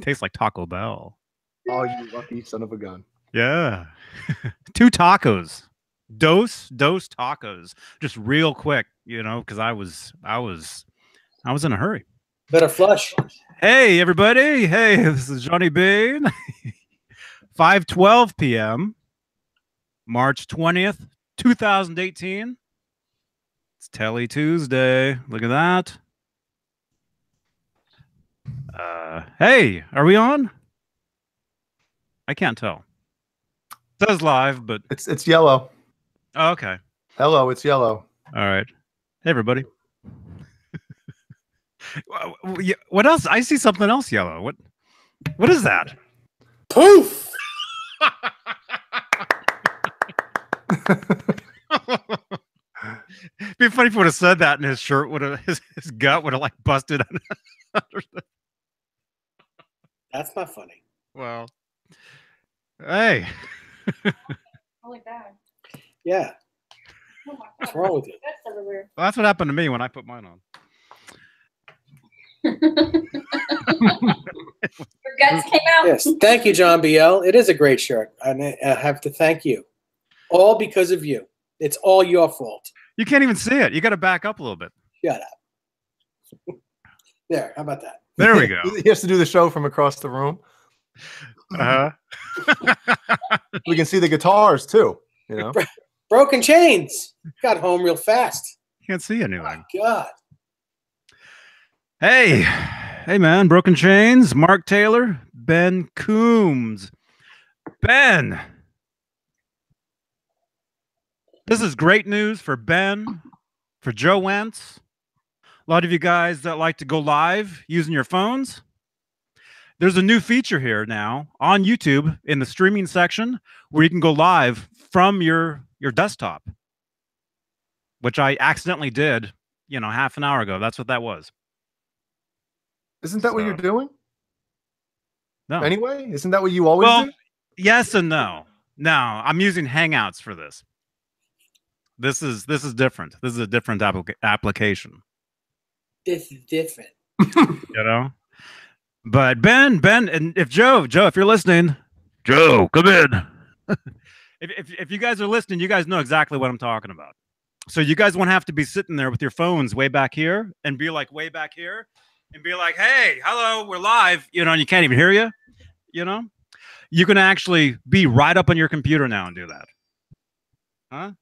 Tastes like Taco Bell. Oh, you lucky son of a gun. Yeah. 2 tacos. Dose tacos. Just real quick, because I was in a hurry. Better flush. Hey everybody. Hey, this is Johnny Beane. 5:12 p.m. March 20th, 2018. It's Telly Tuesday. Look at that. Hey, are we on? I can't tell. It says live, but It's yellow. oh, okay. Hello, it's yellow. All right. Hey everybody. What else? I see something else yellow. What is that? Poof! It'd be funny if he would have said that and his shirt would have, his gut would have like busted. That's not funny. Well, hey. Like that. Yeah. Oh my God. What's wrong with you? That's everywhere. Well, that's what happened to me when I put mine on. Your guts came out. Yes. Thank you, John BL. It is a great shirt. I have to thank you. All because of you. It's all your fault. You can't even see it. You got to back up a little bit. Shut up. There. How about that? There we go. He has to do the show from across the room. Uh-huh. We can see the guitars too. You know, Broken Chains. Got home real fast. Can't see Oh, anything. my God. Hey, man. Broken Chains. Mark Taylor. Ben Coombs. Ben. This is great news for Ben, for Joe Wentz. A lot of you guys that like to go live using your phones. There's a new feature here now on YouTube in the streaming section where you can go live from your desktop, which I accidentally did, half an hour ago. That's what that was. isn't that what you're doing? No. Anyway, isn't that what you always do? Yes and no. No, I'm using Hangouts for this. This is different. This is a different application. This is different. But Ben, and if Joe, if you're listening, Joe, come in. if you guys are listening, you guys know exactly what I'm talking about. So you guys won't have to be sitting there with your phones way back here and be like way back here and be like, hey, hello, we're live, and you can't even hear you. You can actually be right up on your computer now and do that. Huh?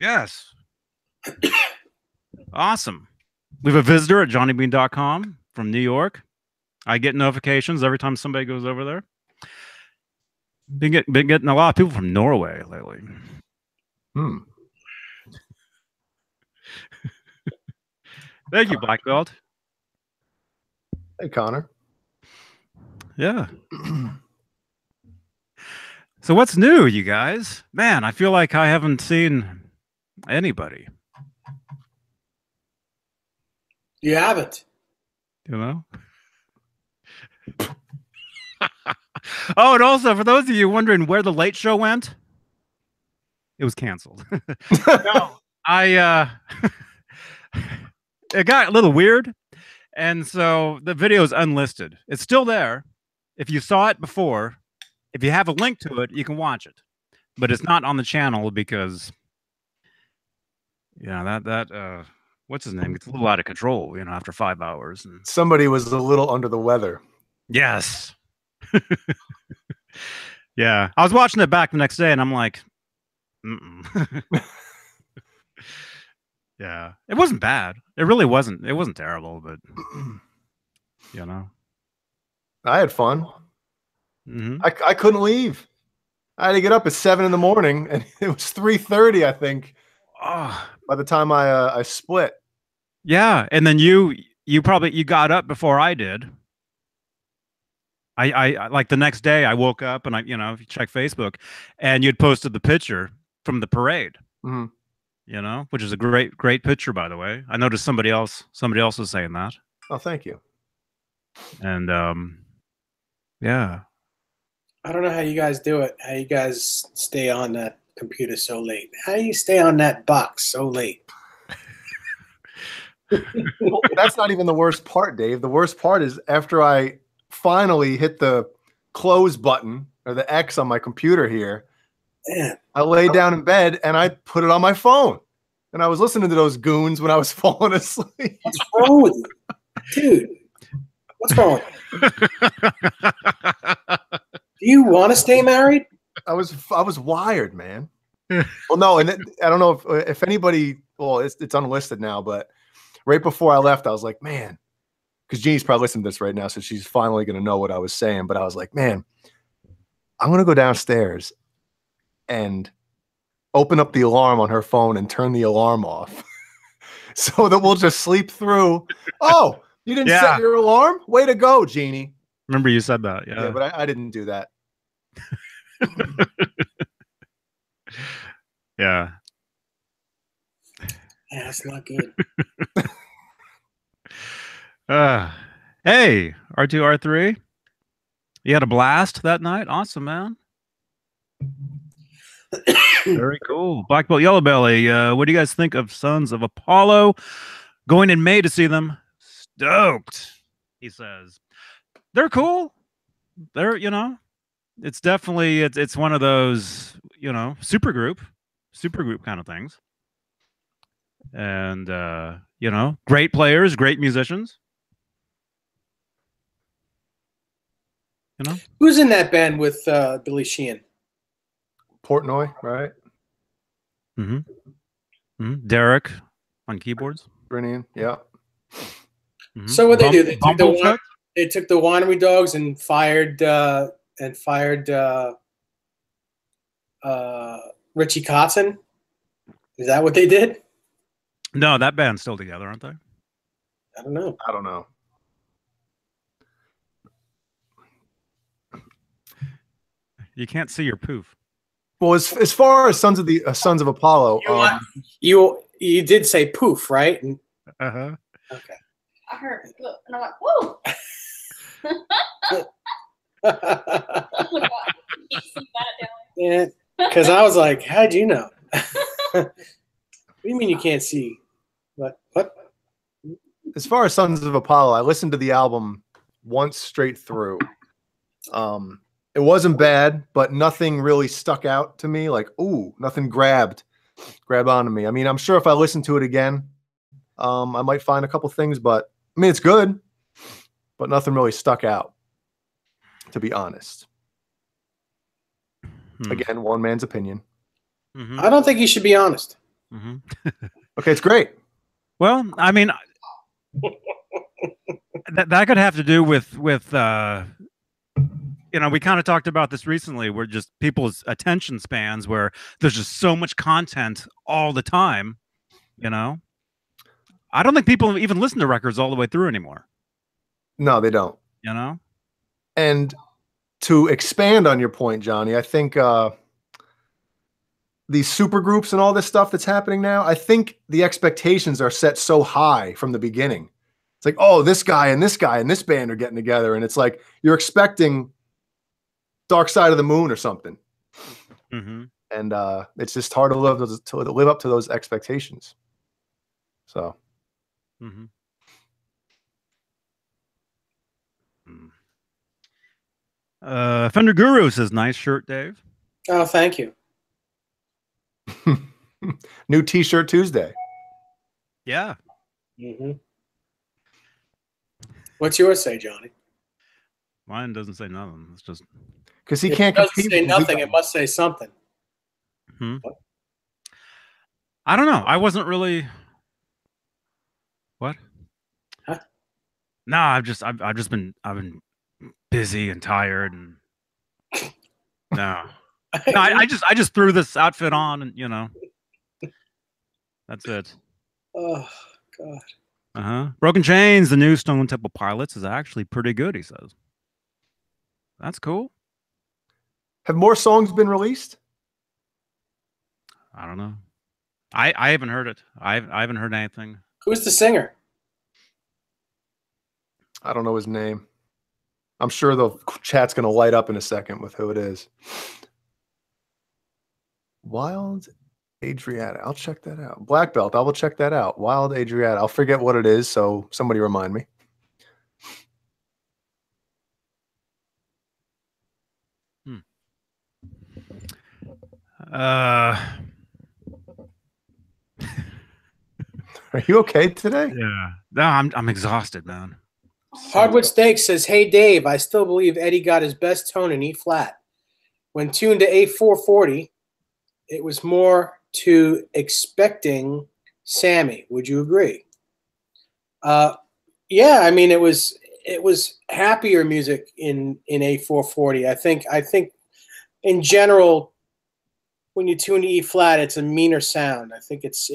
Yes. Awesome. We have a visitor at johnnybean.com from New York. I get notifications every time somebody goes over there. Been getting a lot of people from Norway lately. Thank you, Black Belt. Hey, Connor. Yeah. So what's new, you guys? Man, I feel like I haven't seen anybody. You haven't. Oh, and also for those of you wondering where the Late Show went, it was canceled. No, it got a little weird, and so the video is unlisted. It's still there. If you saw it before, if you have a link to it, you can watch it, but it's not on the channel because, that what's his name? It's a little out of control, after 5 hours. And somebody was a little under the weather. Yes. Yeah. I was watching it back the next day and I'm like, yeah. It wasn't bad. It really wasn't. It wasn't terrible, but I had fun. Mm-hmm. I couldn't leave. I had to get up at 7 in the morning and it was 3:30, I think. Oh. By the time I split. Yeah, and then you got up before I did. I like the next day I woke up and if you check Facebook and you'd posted the picture from the parade. Mm-hmm. Which is a great picture, by the way. I noticed somebody else was saying that. Oh, thank you. And yeah. I don't know how you guys do it. How you guys stay on that computer so late? How do you stay on that box so late? Well, that's not even the worst part, Dave. The worst part is after I finally hit the close button or the X on my computer here, Man, I lay down in bed and I put it on my phone. And I was listening to those goons when I was falling asleep. what's wrong with you? Dude, what's wrong with you? Do you want to stay married? I was wired, man. Well, no, and I don't know if anybody. Well, it's unlisted now, but right before I left, I was like, man, because Jeannie's probably listening to this right now, so she's finally gonna know what I was saying. But I was like, man, I'm gonna go downstairs and open up the alarm on her phone and turn the alarm off, so that we'll just sleep through. Oh, you didn't set your alarm? Way to go, Jeannie. Remember you said that. Yeah, but I didn't do that. Yeah. Yeah, that's not good. Hey, R2, R3. You had a blast that night? Awesome, man. Very cool. Black Belt, Yellow Belly. What do you guys think of Sons of Apollo? Going in May to see them. Stoked, he says. They're cool. They're, it's definitely, it's one of those, supergroup kind of things. And, great players, great musicians. Who's in that band with Billy Sheehan? Portnoy, right? Derek on keyboards. Brilliant. Yeah. So what they do? They took the Winery Dogs and fired Richie Kotzen. Is that what they did? No, that band's still together, aren't they? I don't know. I don't know. You can't see your poof. Well, as far as Sons of Apollo, You did say poof, right? Uh-huh. Okay. I heard, look, and I'm like, whoa. Oh my God. You can't see that down. Yeah, because I was like, how'd you know? What do you mean you can't see? What? as far as Sons of Apollo, I listened to the album once straight through. It wasn't bad, but nothing really stuck out to me. Like, ooh, nothing grabbed onto me. I mean, I'm sure if I listen to it again, I might find a couple things, but I mean, it's good, but nothing really stuck out, to be honest. Again, one man's opinion. I don't think you should be honest. Okay, it's great. Well, I mean, that could have to do with you know, we kind of talked about this recently, where just people's attention spans, where there's just so much content all the time, you know. I don't think people even listen to records all the way through anymore. No, they don't. You know? And to expand on your point, Johnny, I think these super groups and all this stuff that's happening now, I think the expectations are set so high from the beginning. It's like, oh, this guy and this guy and this band are getting together. And it's like you're expecting Dark Side of the Moon or something. And it's just hard to live up to those expectations. So. Fender Guru says, nice shirt, Dave. Oh, thank you. New T-shirt Tuesday. Yeah. What's yours say, Johnny? Mine doesn't say nothing. It's just because he can't compete. Say nothing. It must say something. I don't know. I wasn't really. What? Huh? No, I've been busy and tired, and no, I just threw this outfit on, and you know, that's it. Oh God. Broken Chains, the new Stone Temple Pilots, is actually pretty good, he says. That's cool. Have more songs been released? I don't know. I haven't heard it. I haven't heard anything. Who's the singer? I don't know his name. I'm sure the chat's going to light up in a second with who it is. Wild Adriata. I'll check that out. Black belt. I will check that out. Wild Adriata. I'll forget what it is, so somebody remind me. Uh, Are you okay today? yeah. No, I'm exhausted, man. Hardwood Steak says, "Hey Dave, I still believe Eddie got his best tone in E flat. When tuned to A440, it was more to expecting Sammy. Would you agree?" Yeah, I mean it was happier music in A440. I think in general, when you tune to E flat, it's a meaner sound. I think it's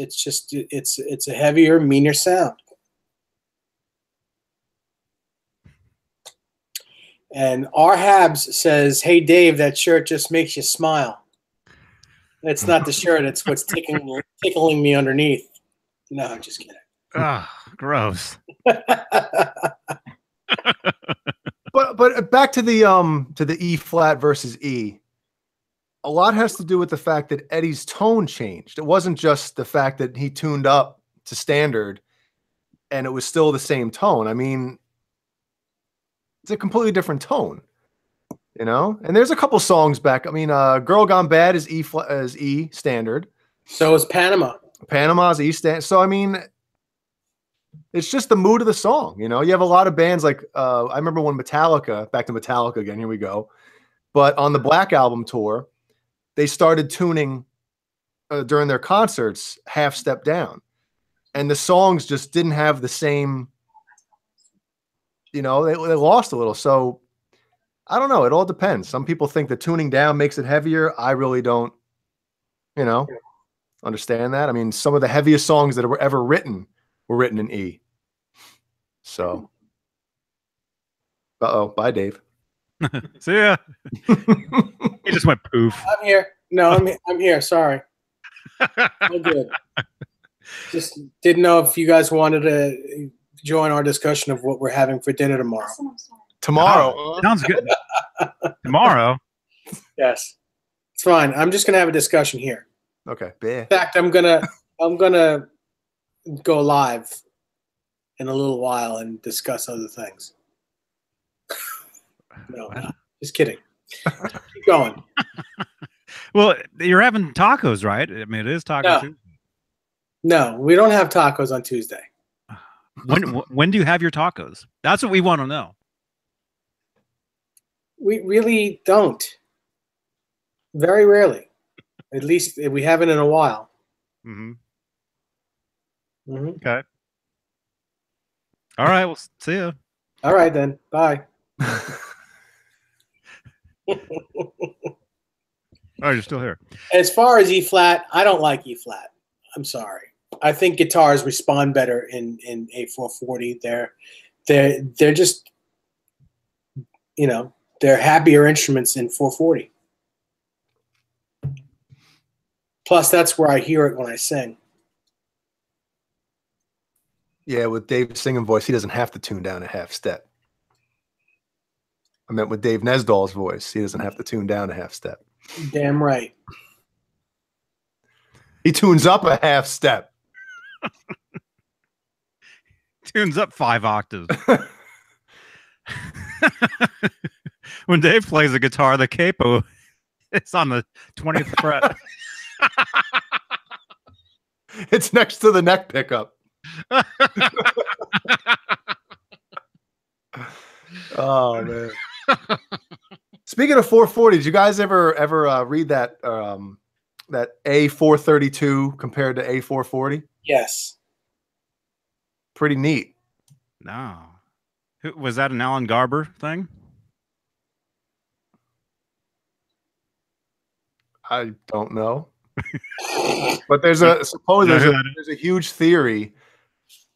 a heavier, meaner sound. And R Habs says, "Hey Dave, that shirt just makes you smile." It's not the shirt; it's what's tickling me underneath. No, I'm just kidding. Ah, gross. But back to the E flat versus E. A lot has to do with the fact that Eddie's tone changed. It wasn't just the fact that he tuned up to standard and it was still the same tone. I mean, it's a completely different tone, you know? And there's a couple songs back. I mean, Girl Gone Bad is E standard. So is Panama. Panama's E standard. So, I mean, it's just the mood of the song, you know? You have a lot of bands like, I remember when Metallica, back to Metallica again, here we go. But on the Black Album tour, they started tuning during their concerts half step down. And the songs just didn't have the same, you know, they lost a little. So I don't know. It all depends. Some people think that tuning down makes it heavier. I really don't, you know, understand that. I mean, some of the heaviest songs that were ever written were written in E. So, bye, Dave. See ya. He just went poof. I'm here. No, I'm here. Sorry. I'm good. Just didn't know if you guys wanted to join our discussion of what we're having for dinner tomorrow. Tomorrow. Oh, sounds good. Tomorrow. Yes. It's fine. I'm just gonna have a discussion here. Okay. In fact, I'm gonna go live in a little while and discuss other things. No, just kidding. Keep going. Well, you're having tacos, right? I mean, it is Taco Tuesday. No, we don't have tacos on Tuesday. When do you have your tacos? That's what we want to know. We really don't. Very rarely. At least we haven't in a while. Mm-hmm. Mm-hmm. Okay. All right. Well, see ya. All right, then. Bye. Oh, you're still here. As far as E flat, I don't like E flat. I'm sorry. I think guitars respond better in A440. They're just, you know, they're happier instruments in 440. Plus, that's where I hear it when I sing. Yeah, with Dave's singing voice, he doesn't have to tune down a half step. I meant with Dave Nesdall's voice, he doesn't have to tune down a half step. Damn right. He tunes up a half step. Tunes up 5 octaves. When Dave plays the guitar, the capo it's on the 20th fret. It's next to the neck pickup. Oh man. Speaking of 440, did you guys ever read that that A432 compared to A440? Yes. Pretty neat. No. Was that an Alan Garber thing? I don't know. But there's a there's a huge theory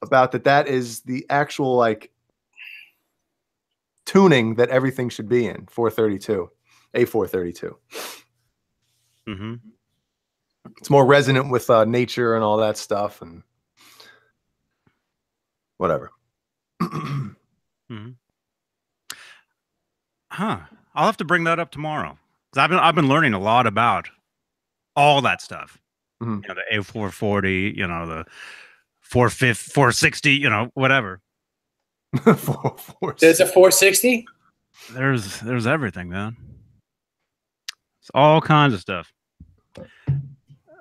about that is the actual like tuning that everything should be in 432, A432. Mm-hmm. It's more resonant with nature and all that stuff and whatever. Mm-hmm. Huh. I'll have to bring that up tomorrow. Because I've been learning a lot about all that stuff. Mhm. You know, the A440, you know, the 450, 460, you know, whatever. There's a 460. There's everything, man. It's all kinds of stuff.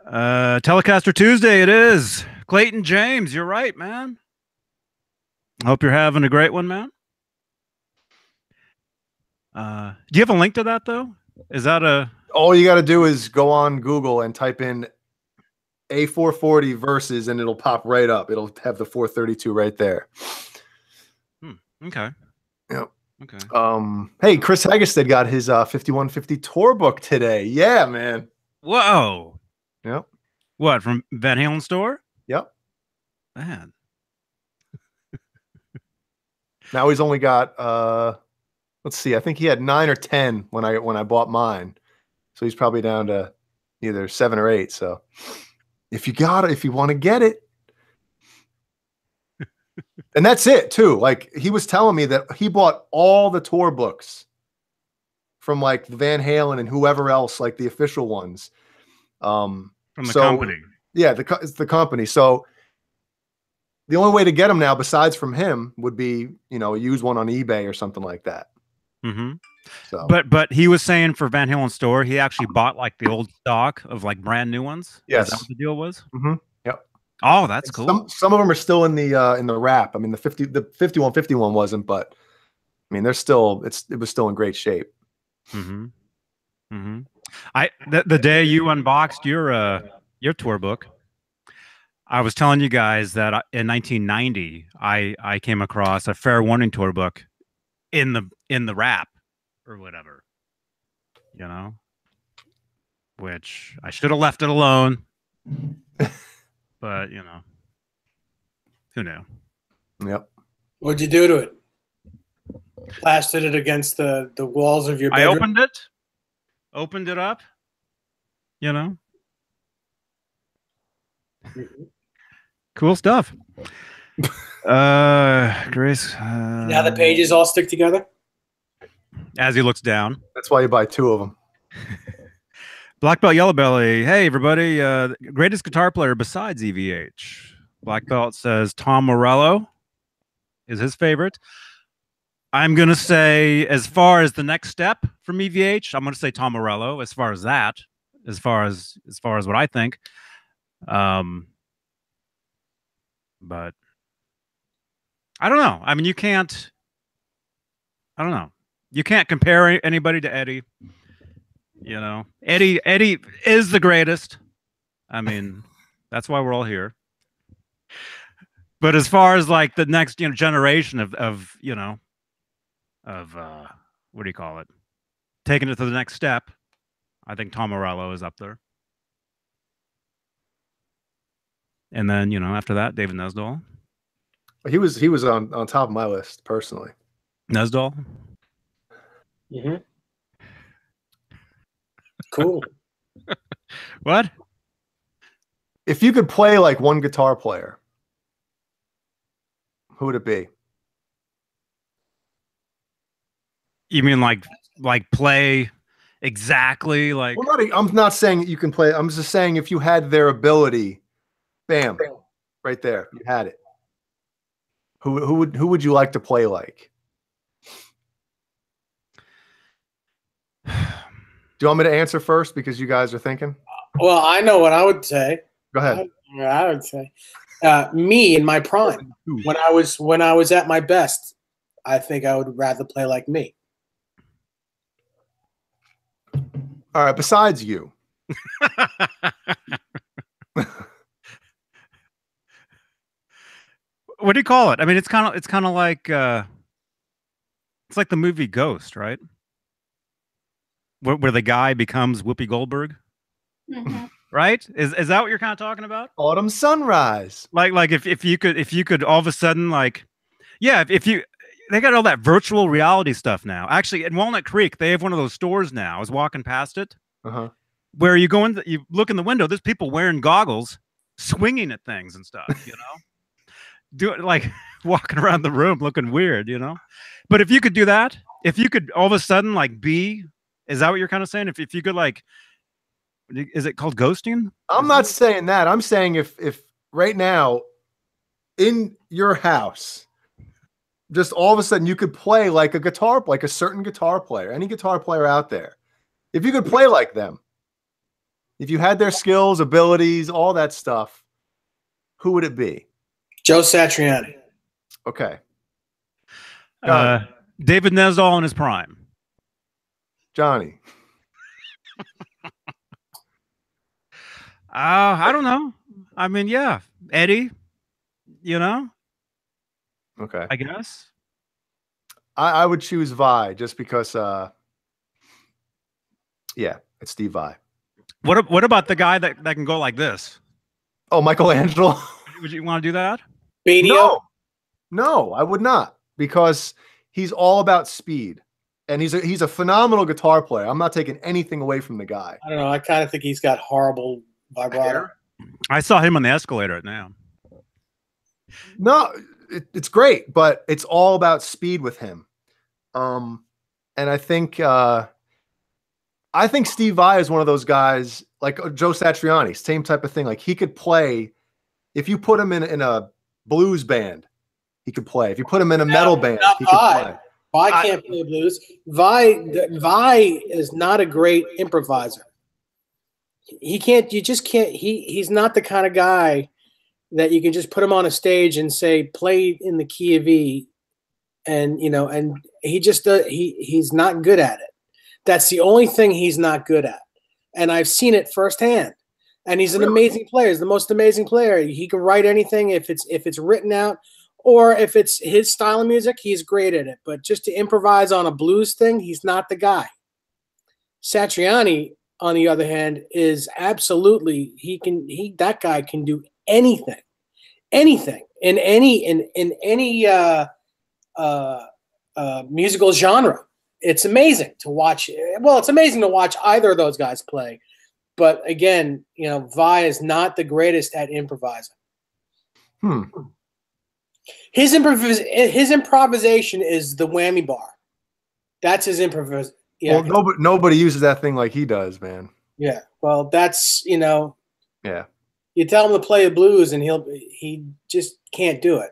Telecaster Tuesday it is. Clayton James, you're right, man. Hope you're having a great one, man. Do you have a link to that though? Is that a All you got to do is go on Google and type in A440 versus, and it'll pop right up. It'll have the 432 right there. okay? Yep. Okay. Hey, Chris Hagestad got his 5150 tour book today. Yeah, man. Whoa. Yep. What, from Van Halen store? Yep. Man. Now he's only got let's see, I think he had 9 or 10 when I bought mine. So he's probably down to either 7 or 8. So if you want to get it. And that's it too. Like he was telling me that he bought all the tour books from like Van Halen and whoever else, like the official ones. From the company. Yeah, it's the company. So the only way to get them now, besides from him, would be, you know, use one on eBay or something like that. Mm-hmm. So, but he was saying for Van Halen store, he actually bought like the old stock of like brand new ones. Yes. Is that what the deal was? mm-hmm. Yep. Oh, that's cool. Some of them are still in the wrap. I mean, the 5151 wasn't, but I mean, they're still it was still in great shape. Mm-hmm. Mm-hmm. The day you unboxed your tour book, I was telling you guys that in 1990 I came across a Fair Warning tour book in the wrap or whatever, you know, which I should have left it alone, but you know, who knew? Yep. What'd you do to it? Plastered it against the walls of your bedroom? I opened it up, you know. Cool stuff. Grace. Now the pages all stick together? As he looks down. That's why you buy 2 of them. Black Belt Yellow Belly. Hey, everybody. Greatest guitar player besides EVH. Black Belt says Tom Morello is his favorite. I'm going to say, as far as the next step from EVH, I'm going to say Tom Morello as far as that, as far as what I think. But I don't know. I mean, you can't compare anybody to Eddie. You know, Eddie is the greatest. I mean, that's why we're all here. But as far as like the next, generation of what do you call it? Taking it to the next step, I think Tom Morello is up there. And then, after that, David Nesdahl. He was on top of my list personally. Nesdahl? Mm-hmm. Cool. What? If you could play like one guitar player, who would it be? You mean like play exactly like? I'm not saying you can play. I'm just saying if you had their ability, bam, right there, you had it. Who would you like to play like? Do you want me to answer first because you guys are thinking? Well, I know what I would say. Go ahead. I would say me in my prime when I was at my best. I think I would rather play like me. All right. Besides you, what do you call it? I mean, it's kind of like it's like the movie Ghost, right? Where the guy becomes Whoopi Goldberg, right? Is that what you're kind of talking about? Autumn Sunrise. Like if you could all of a sudden they got all that virtual reality stuff now. Actually, in Walnut Creek, they have one of those stores now. I was walking past it, where you look in the window. There's people wearing goggles, swinging at things and stuff. Do it like walking around the room looking weird. But if you could do that, if you could all of a sudden like be. Is that what you're kind of saying? If you could like Is it called ghosting? I'm not saying that. I'm saying if right now in your house, just all of a sudden you could play like a certain guitar player, any guitar player out there. If you could play like them, if you had their skills, abilities, all that stuff, who would it be? Joe Satriani. Okay. David Nesdall in his prime. Johnny. I don't know. I mean, yeah, Eddie. Okay. I guess. I would choose Vi just because. Yeah, it's Steve Vai. What about the guy that can go like this? Oh, Michelangelo. Would you want to do that? Beane? No, I would not, because he's all about speed, and he's a phenomenal guitar player. I'm not taking anything away from the guy. I don't know. I kind of think he's got horrible vibrato. I saw him on the escalator now. No, it's great, but it's all about speed with him. And I think Steve Vai is one of those guys like Joe Satriani, same type of thing. Like he could play if you put him in a blues band, he could play. If you put him in a metal band, he could play. Vi can't play blues. Vi is not a great improviser. He can't. You just can't. He's not the kind of guy that you can just put him on a stage and say play in the key of E, and and he just he's not good at it. That's the only thing he's not good at, and I've seen it firsthand. And he's an amazing player. He's the most amazing player. He can write anything if it's written out, or if it's his style of music, he's great at it. But just to improvise on a blues thing, he's not the guy. Satriani, on the other hand, is absolutely that guy can do anything in any musical genre. It's amazing to watch. Well, it's amazing to watch either of those guys play. But again, Vi is not the greatest at improvising. His improvisation is the whammy bar. That's his improvisation. Yeah. Well, nobody uses that thing like he does, man. Yeah. Well, that's Yeah. You tell him to play a blues, and he just can't do it.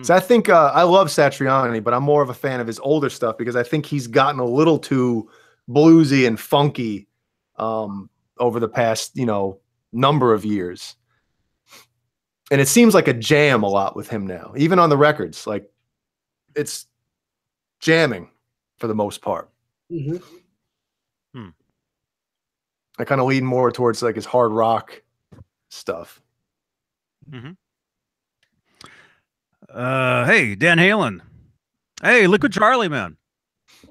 So I think I love Satriani, but I'm more of a fan of his older stuff because I think he's gotten a little too bluesy and funky over the past number of years, and it seems like a jam a lot with him now. Even on the records, like it's jamming for the most part. I kind of lean more towards like his hard rock stuff. Hey, Dan Halen. Hey, Liquid Charlie, man.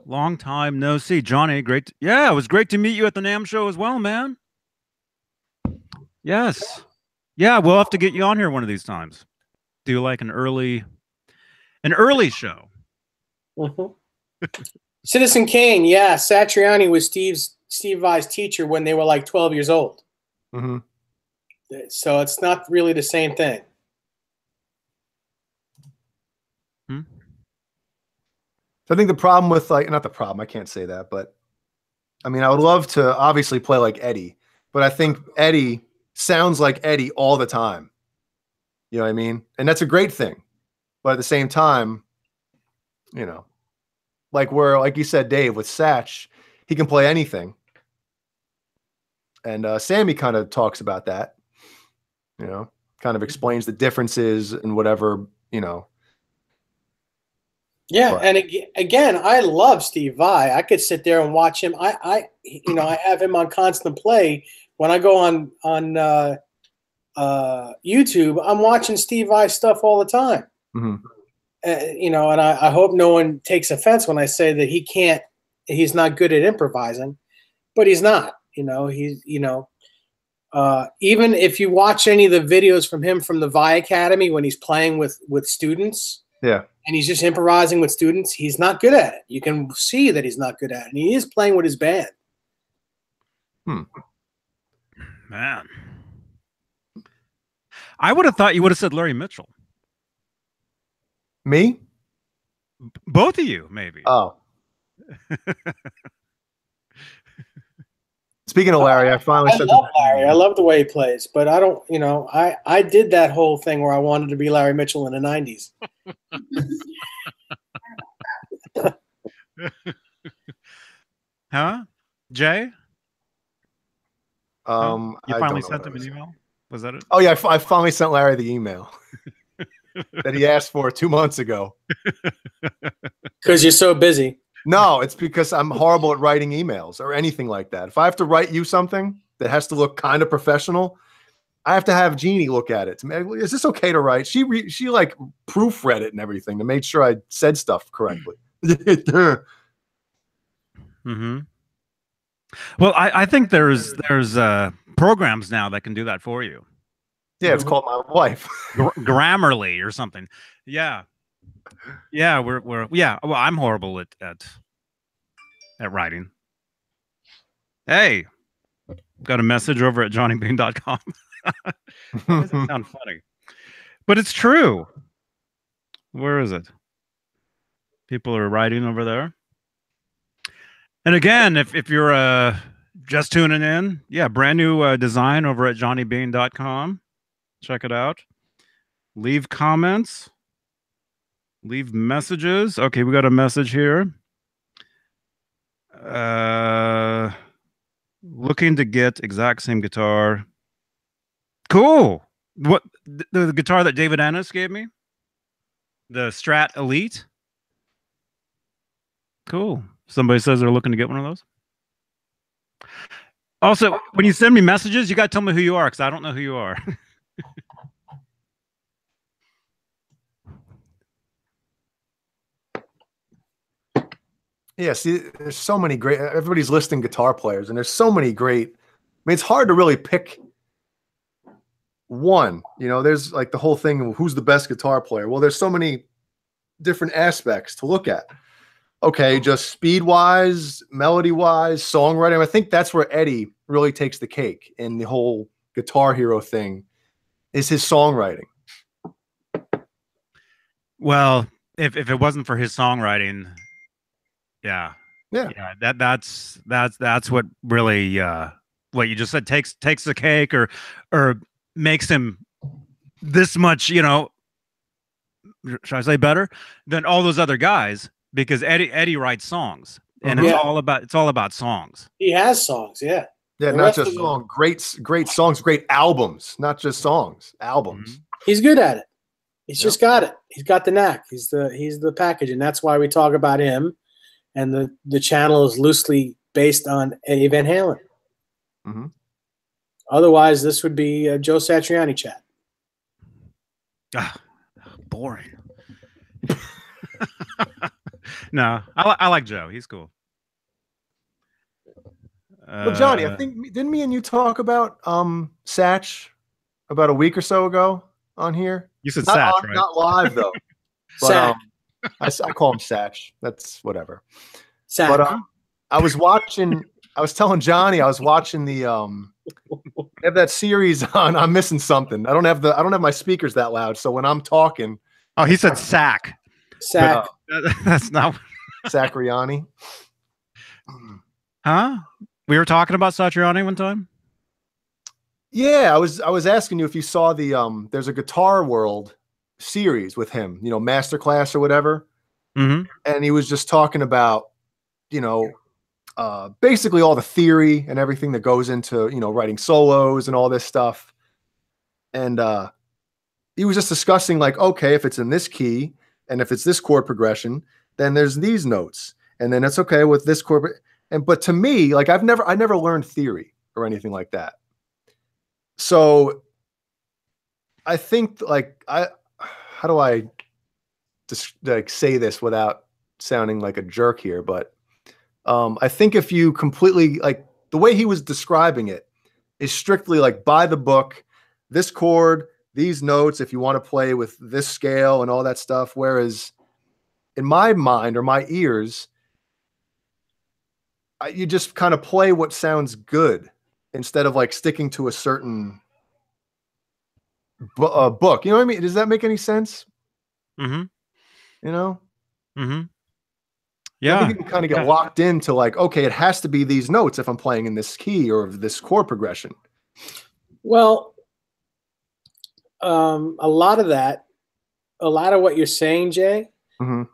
Long time no see. Johnny, great. Yeah, it was great to meet you at the NAMM show as well, man. Yes. Yeah, we'll have to get you on here one of these times. Do like an early show. Citizen Kane, yeah. Satriani was Steve Vai's teacher when they were like 12 years old. So it's not really the same thing. So I think the problem with not the problem, I can't say that, but I mean, I would love to obviously play like Eddie, but I think Eddie sounds like Eddie all the time. You know what I mean? And that's a great thing. But at the same time, like you said, Dave, with Satch, he can play anything. And Sammy kind of talks about that, kind of explains the differences and whatever, Yeah, and again, I love Steve Vai. I could sit there and watch him. I have him on constant play. When I go on YouTube, I'm watching Steve Vai stuff all the time. And I hope no one takes offense when I say that he's not good at improvising, but he's not. Even if you watch any of the videos from him from the Vi Academy when he's playing with students. Yeah. And he's just improvising with students. He's not good at it. You can see that he's not good at it. And he is playing with his band. Man. I would have thought you would have said Larry Mitchell. Me? Both of you, maybe. Oh. Speaking of Larry, I finally I sent love him. Larry. I love the way he plays, but I don't. You know, I did that whole thing where I wanted to be Larry Mitchell in the '90s. Huh? Jay? Um, You I finally don't know sent what I him an was- email? Was that it? Oh yeah, I finally sent Larry the email that he asked for 2 months ago. Because you're so busy. No, it's because I'm horrible at writing emails or anything like that. If I have to write you something that has to look kind of professional, I have to have Jeannie look at it. Is this okay to write? She like proofread it and everything to make sure I said stuff correctly. Mm-hmm. Well, I think there's programs now that can do that for you. Yeah, it's called My Wife. Grammarly or something. Yeah. Yeah, we're yeah. Well, I'm horrible at writing. Hey, got a message over at johnnybean.com. Why does it sound funny? But it's true. Where is it? People are writing over there. And again, if you're just tuning in, yeah, brand new design over at johnnybean.com. Check it out. Leave comments. Leave messages. Okay, we got a message here. Looking to get exact same guitar. Cool. What the guitar that David Annis gave me? The Strat Elite. Cool. Somebody says they're looking to get one of those. Also, when you send me messages, you got to tell me who you are because I don't know who you are. Yeah, see, there's so many great. Everybody's listing guitar players, and there's so many great. I mean, it's hard to really pick one. You know, there's like the whole thing of who's the best guitar player. Well, there's so many different aspects to look at. Okay, just speed wise, melody wise, songwriting. I think that's where Eddie really takes the cake in the whole Guitar Hero thing. Is his songwriting. Well, if it wasn't for his songwriting, yeah, that's what really what you just said takes the cake or makes him this much, you know, should I say better than all those other guys because Eddie writes songs and it's all about songs. He has songs, yeah. Yeah, The not rest just of them- songs, great songs, great albums, not just songs, albums. He's good at it. He's just got it. He's got the knack. He's the package, and that's why we talk about him. And the channel is loosely based on Eddie Van Halen. Mm-hmm. Otherwise, this would be a Joe Satriani chat. Ah, boring. No, I like Joe. He's cool. Well, Johnny, I think didn't me and you talk about Satch about a week or so ago on here? You said Not Satch, on- right? Not live though. But, I call him Satch. That's whatever. Satch. But I was watching. I was telling Johnny I was watching the they have that series on. I'm missing something. I don't have my speakers that loud. So when I'm talking, Oh, he said Sack. Sack. That's not. Sacriani. Huh? We were talking about Satriani one time. Yeah, I was asking you if you saw the there's a Guitar World series with him, you know, Masterclass or whatever. Mm-hmm. And he was just talking about, you know, basically all the theory and everything that goes into, you know, writing solos and all this stuff. And he was just discussing like, okay, if it's in this key and if it's this chord progression, then there's these notes, and then it's okay with this chord. But to me, like I never learned theory or anything like that. So I think like how do I just like say this without sounding like a jerk here? But I think if you completely like the way he was describing it is strictly like by the book, this chord, these notes, if you want to play with this scale and all that stuff. Whereas in my mind or my ears, you just kind of play what sounds good instead of like sticking to a certain book. You know what I mean? Does that make any sense? Mm-hmm. You know? Mm-hmm. Yeah. I think you can kind of get locked into like, okay, it has to be these notes if I'm playing in this key or this chord progression. Well, a lot of what you're saying, Jay,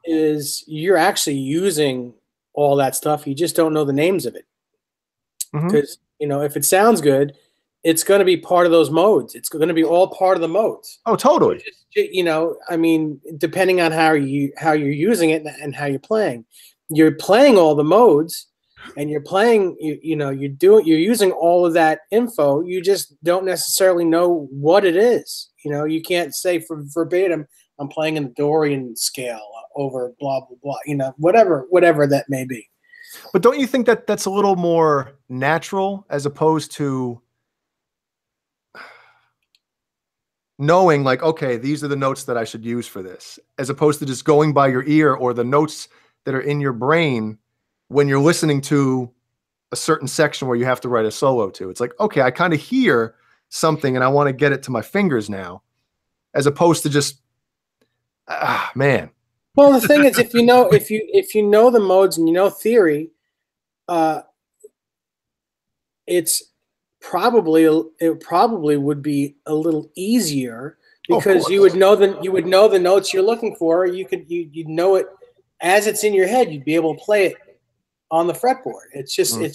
is you're actually using all that stuff. You just don't know the names of it. Because, if it sounds good, it's going to be part of those modes. It's going to be all part of the modes. Oh, totally. I mean, depending on how you're using it and how you're playing all the modes, and you're playing. You're using all of that info. You just don't necessarily know what it is. You can't say for verbatim, I'm playing in the Dorian scale over blah blah blah. Whatever that may be. But don't you think that that's a little more natural as opposed to knowing like, okay, these are the notes that I should use for this, as opposed to just going by your ear or the notes that are in your brain when you're listening to a certain section where you have to write a solo to? It's like, okay, I kind of hear something and I want to get it to my fingers now, as opposed to just, man. Well, the thing is, if you know the modes and you know theory, it probably would be a little easier because you would know the notes you're looking for. You'd know it as it's in your head. You'd be able to play it on the fretboard. It's just you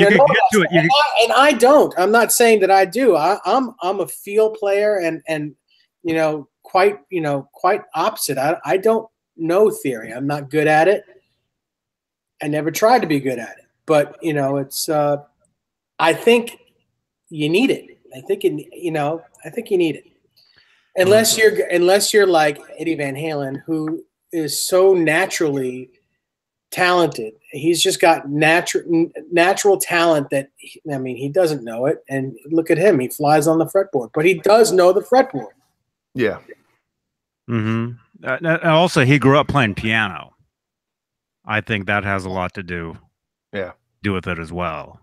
can get to it. And I don't. I'm not saying that I do. I'm a feel player and quite opposite. I don't know theory. I'm not good at it. I never tried to be good at it. But it's. I think you need it. I think you need it. Unless you're like Eddie Van Halen, who is so naturally talented. He's just got natural talent that he doesn't know it. And look at him; he flies on the fretboard, but he does know the fretboard. Yeah. Also, he grew up playing piano. I think that has a lot to do with it as well.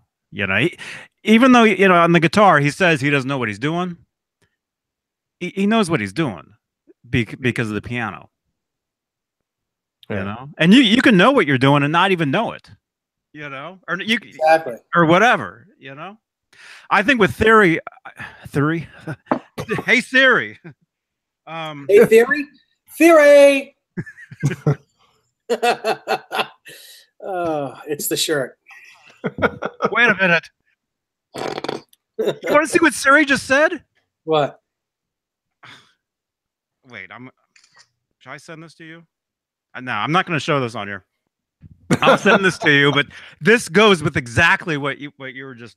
Even though on the guitar he says he doesn't know what he's doing, he knows what he's doing because of the piano. And you can know what you're doing and not even know it. Exactly. Or whatever. I think with theory. Hey Siri. Hey Theory. It's the shirt. Wait a minute. You want to see what Siri just said? What? Wait, should I send this to you? No, I'm not going to show this on here. I'll send this to you, but this goes with exactly what you were just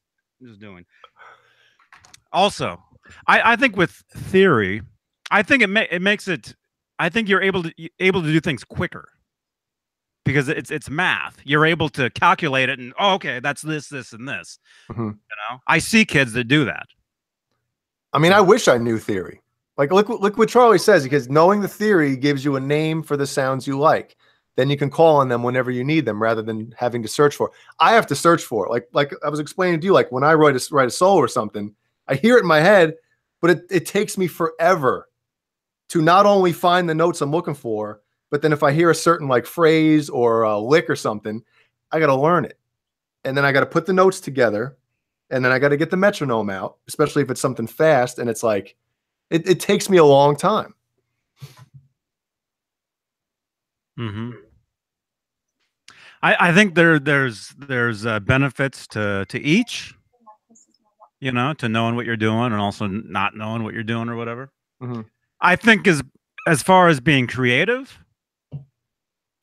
doing. Also, I think with theory, I think it makes it. I think you're able to do things quicker. Because it's math. You're able to calculate it and okay, that's this, and this. I see kids that do that. I mean, I wish I knew theory. Like look what Charlie says, because knowing the theory gives you a name for the sounds you like. Then you can call on them whenever you need them rather than having to search for it. I have to search for it. Like I was explaining to you, like when I write a solo or something, I hear it in my head, but it takes me forever to not only find the notes I'm looking for, but then if I hear a certain like phrase or a lick or something, I got to learn it. And then I got to put the notes together, and then I got to get the metronome out, especially if it's something fast. And it's like, it takes me a long time. I think there's benefits to each, to knowing what you're doing and also not knowing what you're doing or whatever. I think as far as being creative,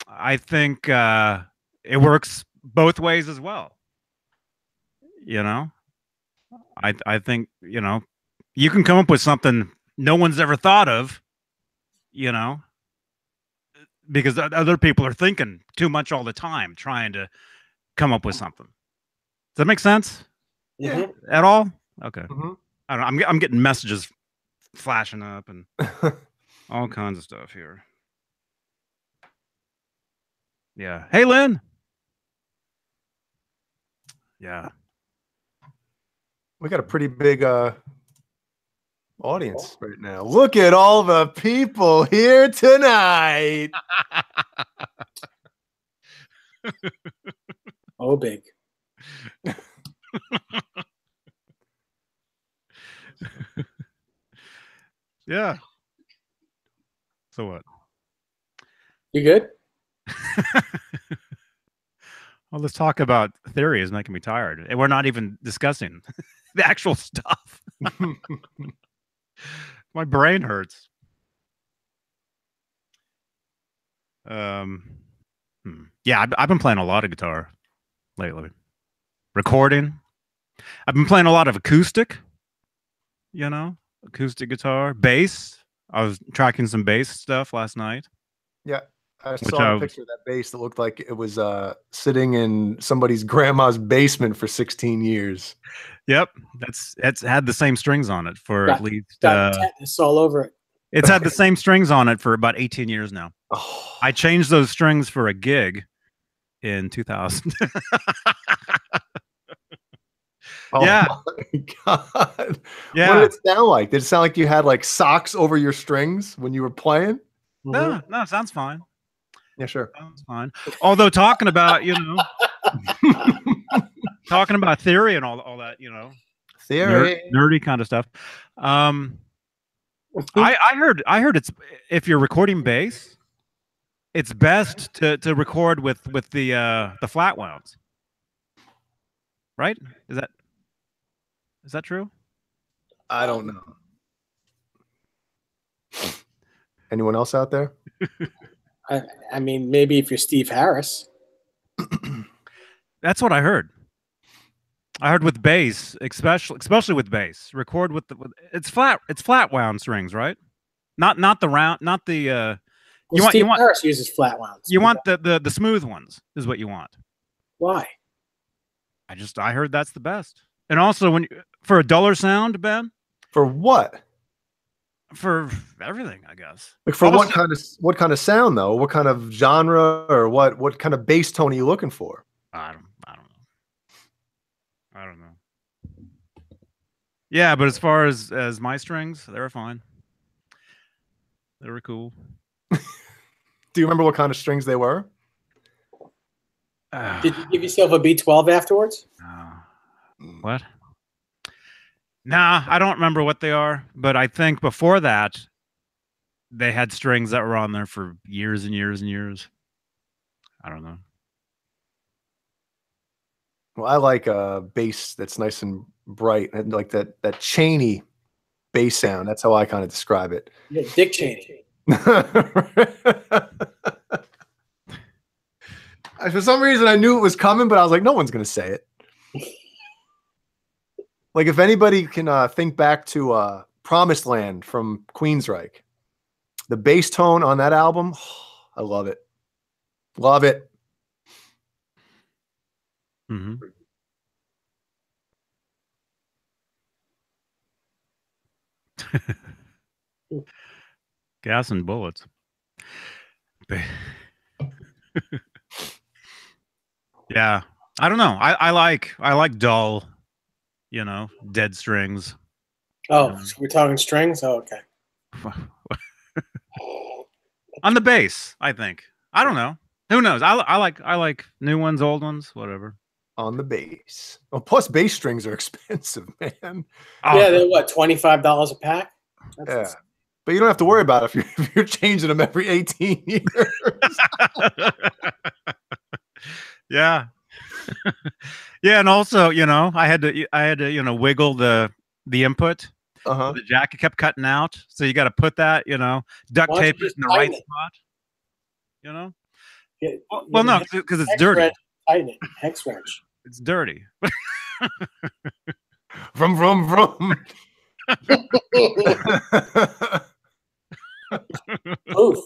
I think it works both ways as well. I think, you can come up with something no one's ever thought of, because other people are thinking too much all the time, trying to come up with something. Does that make sense? Yeah. At all? Okay. I don't know. I'm getting messages flashing up and all kinds of stuff here. Yeah. Hey, Lynn. Yeah. We got a pretty big audience right now. Look at all the people here tonight. Oh, big. Yeah. So what? You good? All this talk about theory is making me tired, and we're not even discussing the actual stuff. My brain hurts. Yeah, I've been playing a lot of guitar lately. Recording. I've been playing a lot of acoustic. You know, acoustic guitar, bass. I was tracking some bass stuff last night. Yeah, I saw a picture of that bass that looked like it was sitting in somebody's grandma's basement for 16 years. Yep, it's had the same strings on it for at least. Tetanus all over it. It's had the same strings on it for about 18 years now. Oh. I changed those strings for a gig in 2000. Oh yeah. My God. Yeah. What did it sound like? Did it sound like you had like socks over your strings when you were playing? No, it sounds fine. Yeah, sure. Sounds fine. Although talking about, talking about theory and all that, Theory. nerdy kind of stuff. I heard it's, if you're recording bass, it's best to record with the flat wounds. Right? Is that true? I don't know. Anyone else out there? I mean, maybe if you're Steve Harris. That's what I heard. I heard with bass, especially with bass, record with it's flat wound strings, right? Not the round, not the Steve Harris uses flat wounds. You want the smooth ones is what you want. Why? I heard that's the best. And also for a duller sound, Ben? For what? For everything, I guess. Like for what kind of sound though? What kind of genre or what kind of bass tone are you looking for? I don't know. Yeah, but as far as my strings, they were fine. They were cool. Do you remember what kind of strings they were? Did you give yourself a B12 afterwards? What? Nah, I don't remember what they are, but I think before that, they had strings that were on there for years and years and years. I don't know. Well, I like a bass that's nice and bright, and like that Cheney bass sound. That's how I kind of describe it. Yeah, Dick Cheney. For some reason, I knew it was coming, but I was like, no one's going to say it. Like, if anybody can think back to Promised Land from Queensryche, the bass tone on that album, I love it. Love it. Mm-hmm. Gas and bullets. Yeah, I don't know. I like dull, dead strings. Oh, so we're talking strings. Oh, okay. On the bass, I think. I don't know. Who knows? I like new ones, old ones, whatever. On the bass. Well, plus bass strings are expensive, man. Oh. Yeah, they're what, $25 a pack? Yeah. But you don't have to worry about it if you're changing them every 18 years. Yeah. Yeah, and also, I had to wiggle the input. Uh-huh. The jacket kept cutting out, so you got to put that, duct tape it in the right spot. Well, no, because it's dirty. Tighten it. Hex wrench. It's dirty. Vroom, vroom, vroom. Oof.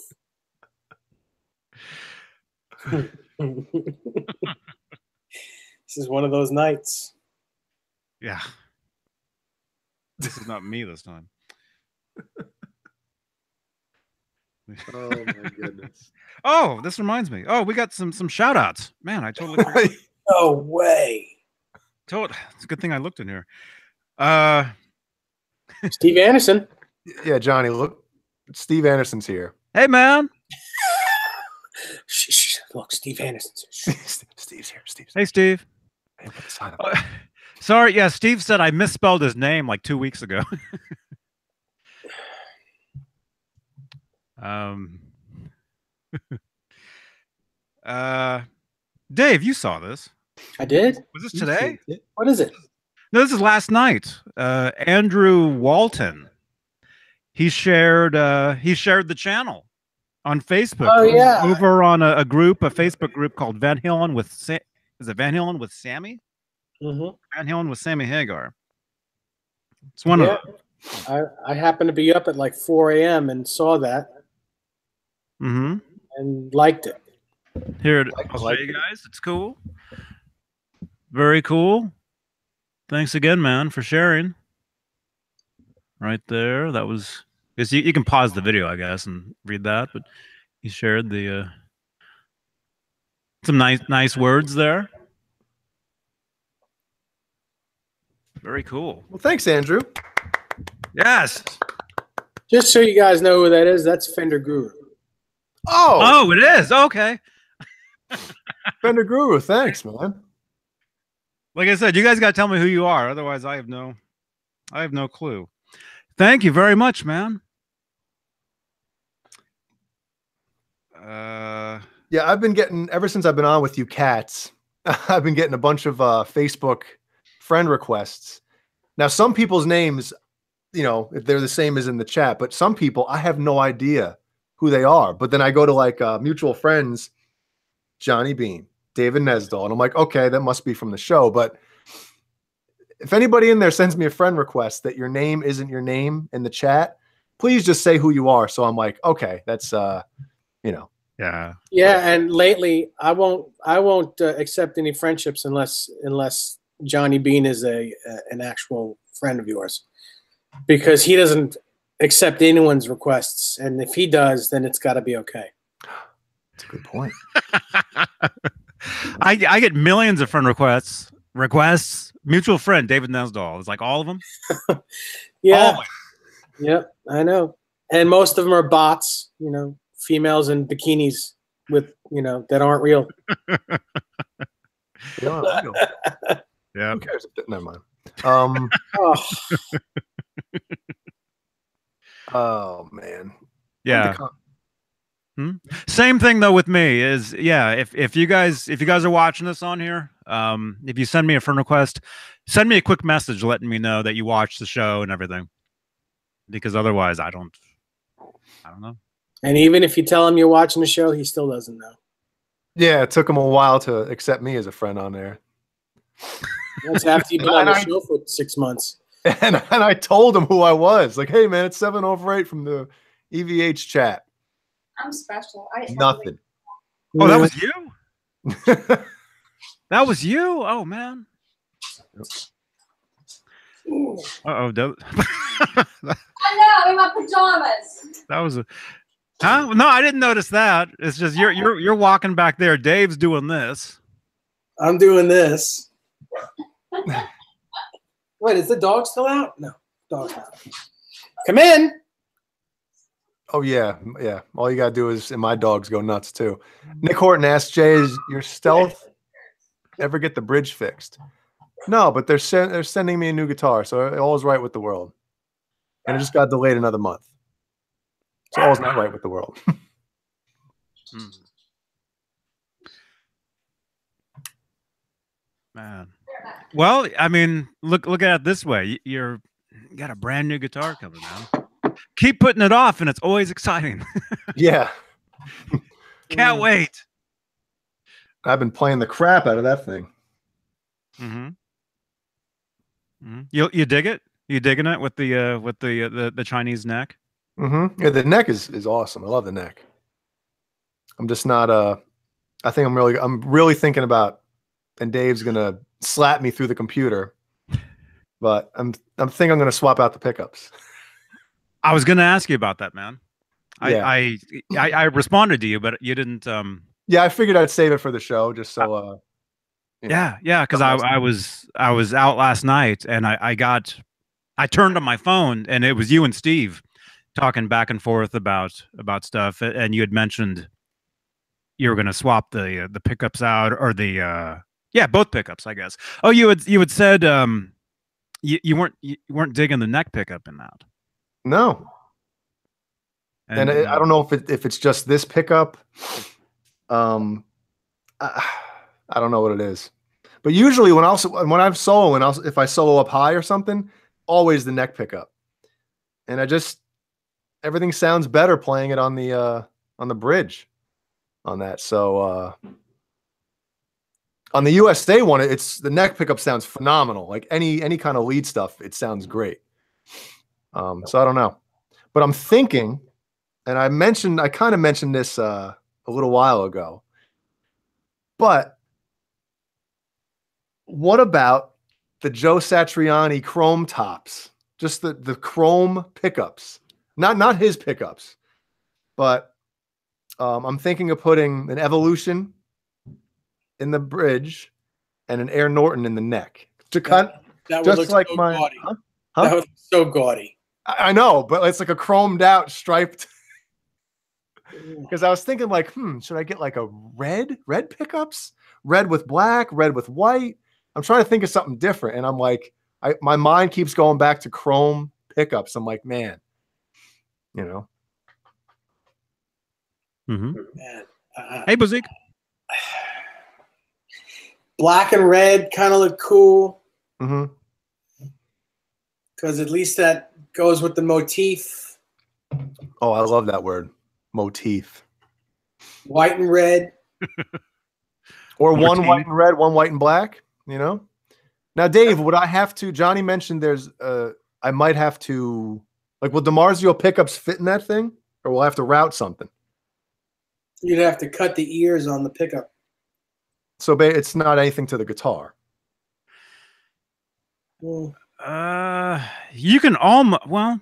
This is one of those nights. Yeah. This is not me this time. Oh my goodness. Oh, this reminds me. Oh, we got some shout outs. Man, I totally forgot. No way. It's a good thing I looked in here. Steve Anderson. Yeah, Johnny, look. Steve Anderson's here. Hey, man. Look, Steve Anderson. Steve's here. Steve's Hey, Steve. Hey, put the sign up. Sorry. Yeah, Steve said I misspelled his name like 2 weeks ago. Dave, you saw this. I did. Was this today? What is it? No, this is last night. Andrew Walton. He shared the channel on Facebook. Oh, yeah. Over on a Facebook group called Van Halen with is it Van Halen with Sammy? Mm-hmm. Van Halen with Sammy Hagar. It's one of them. I happened to be up at like 4 a.m. and saw that. Mm-hmm. And liked it. Here, I'll show you guys. It's cool. Very cool. Thanks again, man, for sharing. Right there. That was. You can pause the video, I guess, and read that. But he shared the some nice words there. Very cool. Well, thanks, Andrew. Yes. Just so you guys know who that is, that's Fender Guru. Oh, it is. Okay. Fender Guru. Thanks, man. Like I said, you guys got to tell me who you are. Otherwise, I have no clue. Thank you very much, man. Yeah, I've been getting, ever since I've been on with you cats, I've been getting a bunch of Facebook friend requests. Now, some people's names, you know, if they're the same as in the chat, but some people, I have no idea who they are. But then I go to like mutual friends, Johnny Beane, David Nesdall, and I'm like, okay, that must be from the show. But if anybody in there sends me a friend request that your name isn't your name in the chat, please just say who you are. So I'm like, okay, that's, you know. Yeah. Yeah, and lately I won't accept any friendships unless Johnny Beane is an actual friend of yours, because he doesn't accept anyone's requests, and if he does, then it's got to be okay. That's a good point. I get millions of friend requests. Mutual friend David Nesdall. It's like all of them. Yeah. Always. Yep, I know. And most of them are bots, you know, females in bikinis with, you know, that aren't real. Yeah. Yeah. Who cares? Never mind. Oh man. Yeah. Same thing though with me is, yeah, if you guys are watching this on here, if you send me a friend request, send me a quick message letting me know that you watched the show and everything, because otherwise I don't know. And even if you tell him you're watching the show, he still doesn't know. Yeah, it took him a while to accept me as a friend on there. That's after you've been on the show for 6 months. And I told him who I was. Like, hey man, it's 7/8 from the EVH chat. I'm special. Nothing. Oh, that was you? That was you? Oh man. Uh-oh. I know, in my pajamas. That was a huh? No, I didn't notice that. It's just you're walking back there. Dave's doing this. I'm doing this. Wait, is the dog still out? No, dog's out. Come in. Oh yeah, yeah. All you gotta do is, and my dogs go nuts too. Nick Horton asked Jay, "Is your stealth ever get the bridge fixed?" No, but they're sending me a new guitar, so all is right with the world. And it just got delayed another month. So all is not right with the world. Man. Well, I mean, look at it this way. You got a brand new guitar coming out. Keep putting it off, and it's always exciting. Yeah. Can't wait. I've been playing the crap out of that thing. You dig it? You digging it with the Chinese neck? Yeah, the neck is awesome. I love the neck. I'm just not I think I'm really thinking about, and Dave's gonna slap me through the computer, but I'm thinking I'm gonna swap out the pickups. I was gonna ask you about that, man. Yeah. I responded to you, but you didn't. Yeah, I figured I'd save it for the show, just so. Yeah, because I was out last night, and I turned on my phone, and it was you and Steve talking back and forth about stuff, and you had mentioned you were going to swap the pickups out, or the yeah, both pickups, I guess. Oh, you had said you weren't digging the neck pickup in that. No. And I don't know if it's just this pickup. I don't know what it is, but usually when I'm soloing, if I solo up high or something, always the neck pickup, and everything sounds better playing it on the bridge on that. So on the USA one, it's the neck pickup sounds phenomenal. Like any kind of lead stuff, it sounds great. So I don't know, but I'm thinking, and I kind of mentioned this a little while ago, but what about the Joe Satriani chrome tops? Just the chrome pickups, not his pickups, but I'm thinking of putting an Evolution in the bridge and an Air Norton in the neck to cut. That would look like so my gaudy. huh? That would look so gaudy. I know, but it's like a chromed out striped. Because I was thinking like, should I get like a red pickups? Red with black, red with white. I'm trying to think of something different. And I'm like, my mind keeps going back to chrome pickups. I'm like, man, you know. Man, Hey, Bazik. black and red kind of look cool. Mm-hmm. Because at least that goes with the motif. Oh, I love that word. Motif. White and red. Or one Motif. white and red, one white and black, you know? Now, Dave, would I have to, Johnny mentioned I might have to, like, will DiMarzio pickups fit in that thing? Or will I have to route something? You'd have to cut the ears on the pickup. So it's not anything to the guitar. Well, You can almost, well,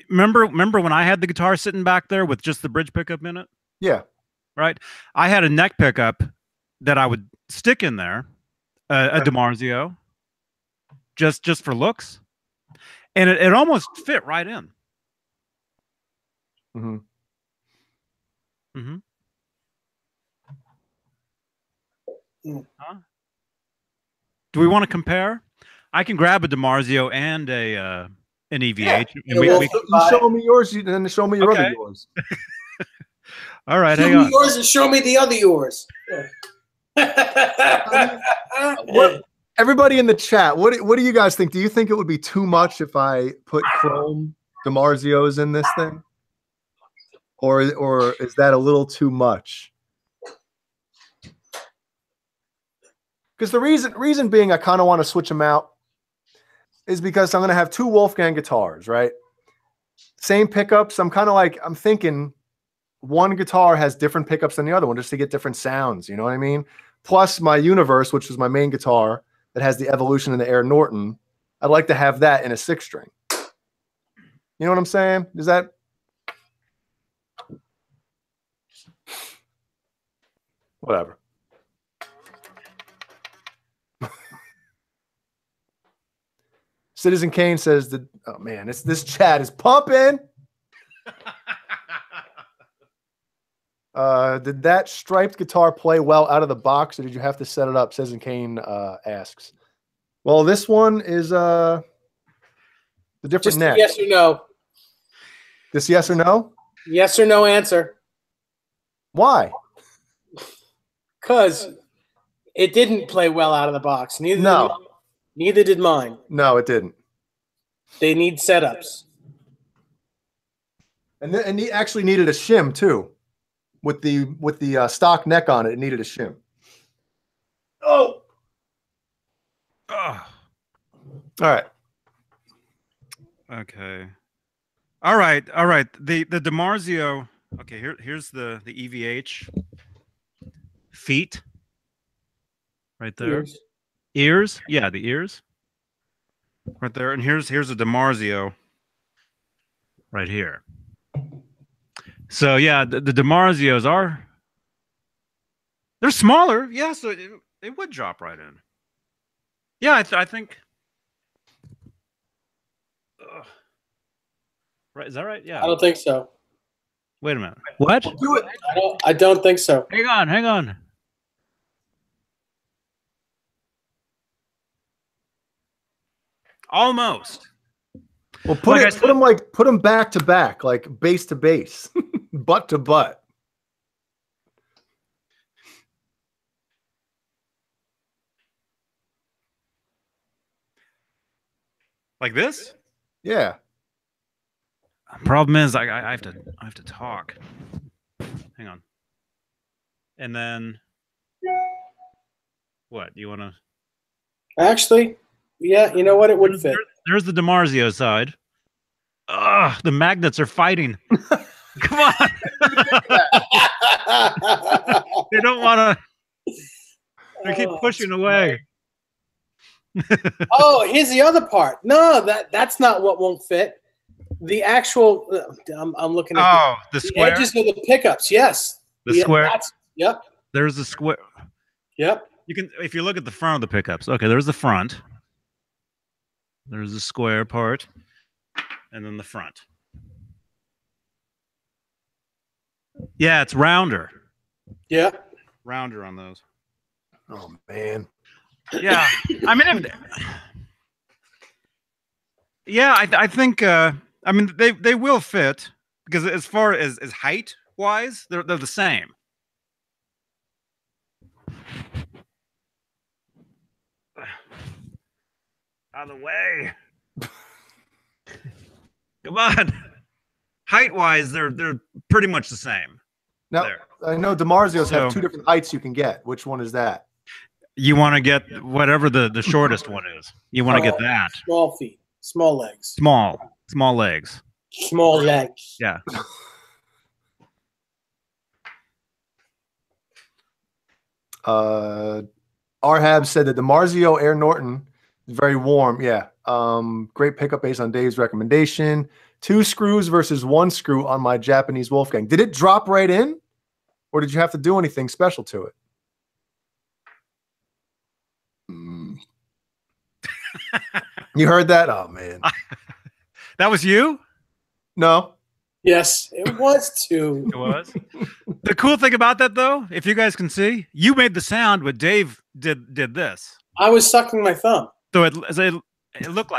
remember when I had the guitar sitting back there with just the bridge pickup in it? Yeah. Right. I had a neck pickup that I would stick in there, a DiMarzio, just for looks, and it almost fit right in. Mm-hmm. Mm-hmm. Huh? Do we want to compare? I can grab a DiMarzio and an EVH. Yeah. And You show me yours, then show me your other yours. All right, show hang me on. yours and show me the other yours. What, everybody in the chat, what do you guys think? Do you think it would be too much if I put chrome DiMarzios in this thing? Or is that a little too much? Because the reason being I kind of want to switch them out is because I'm going to have two Wolfgang guitars, right? Same pickups. I'm thinking one guitar has different pickups than the other one just to get different sounds. You know what I mean? Plus my Universe, which was my main guitar that has the Evolution and the Air Norton. I'd like to have that in a 6-string. You know what I'm saying? Is that? Whatever. Citizen Kane says that, oh man, this chat is pumping. Did that striped guitar play well out of the box, or did you have to set it up? Citizen Kane asks. Well, this one is the different Just neck. yes or no. This yes or no? Yes or no answer. Why? Because it didn't play well out of the box. Neither did mine. No, it didn't. They need setups. And he actually needed a shim too. With the stock neck on it, it needed a shim. Oh. Ugh. All right. Okay. All right. The DiMarzio. Okay, here's the EVH feet. Right there. Ears. Yeah, the ears. Right there. And here's a DiMarzio right here. So yeah, the DiMarzios they're smaller. Yeah, so it would drop right in. Yeah, I think. Right, is that right? Yeah. I don't think so. Wait a minute. What? Do it. I don't think so. Hang on, hang on. Almost. Well, put Like I it. said- Put them back to back, like base to base, butt to butt. Like this? Yeah. Problem is, I have to talk. Hang on. And then what? Do you want to? Actually, yeah, you know what? It would fit. There's the DiMarzio side. Ugh, the magnets are fighting. Come on. They don't want to. They keep pushing away. Oh, here's the other part. No, that's not what won't fit. The actual. I'm looking at Oh, the the square. edges of the pickups. Yes, The square. Yep. There's the square. Yep. You can, if you look at the front of the pickups. Okay, there's the front. There's the square part, and then the front. Yeah, it's rounder. Yeah. Rounder on those. Oh man. Yeah, I mean, yeah, I think. I mean, they will fit because as far as height wise, they're the same. Out of the way. Come on. Height wise, they're pretty much the same. Now There. I know DiMarzio's have So- 2 different heights you can get. Which one is that? You want to get whatever the shortest one is. You want to get that. Small feet, small legs, Small legs. small legs. Yeah. Arhab said that DiMarzio Air Norton is very warm. Yeah. Great pickup based on Dave's recommendation. 2 screws versus 1 screw on my Japanese Wolfgang. Did it drop right in, or did you have to do anything special to it? You heard that? Oh man. That was you? No. Yes, it was too. It was. The cool thing about that, though, if you guys can see, you made the sound, but Dave did this. I was sucking my thumb. So it looked like him. It looked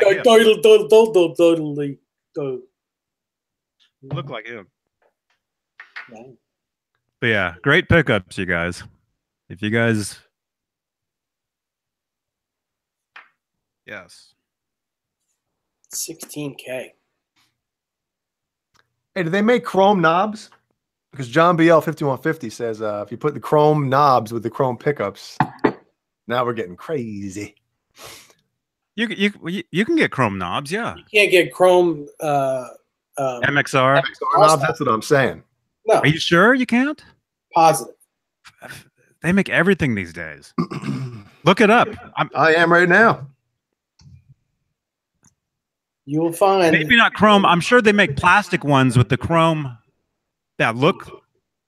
like him. But yeah, great pickups, you guys. If you guys, yes. 16K. Hey, do they make chrome knobs? Because John BL 5150 says if you put the chrome knobs with the chrome pickups, now we're getting crazy. You can get chrome knobs, yeah. You can't get chrome. MXR. Knobs, that's what I'm saying. No, Are you sure you can't? positive. They make everything these days. Look it up. I am right now. You will find. Maybe not chrome. I'm sure they make plastic ones with the chrome that look.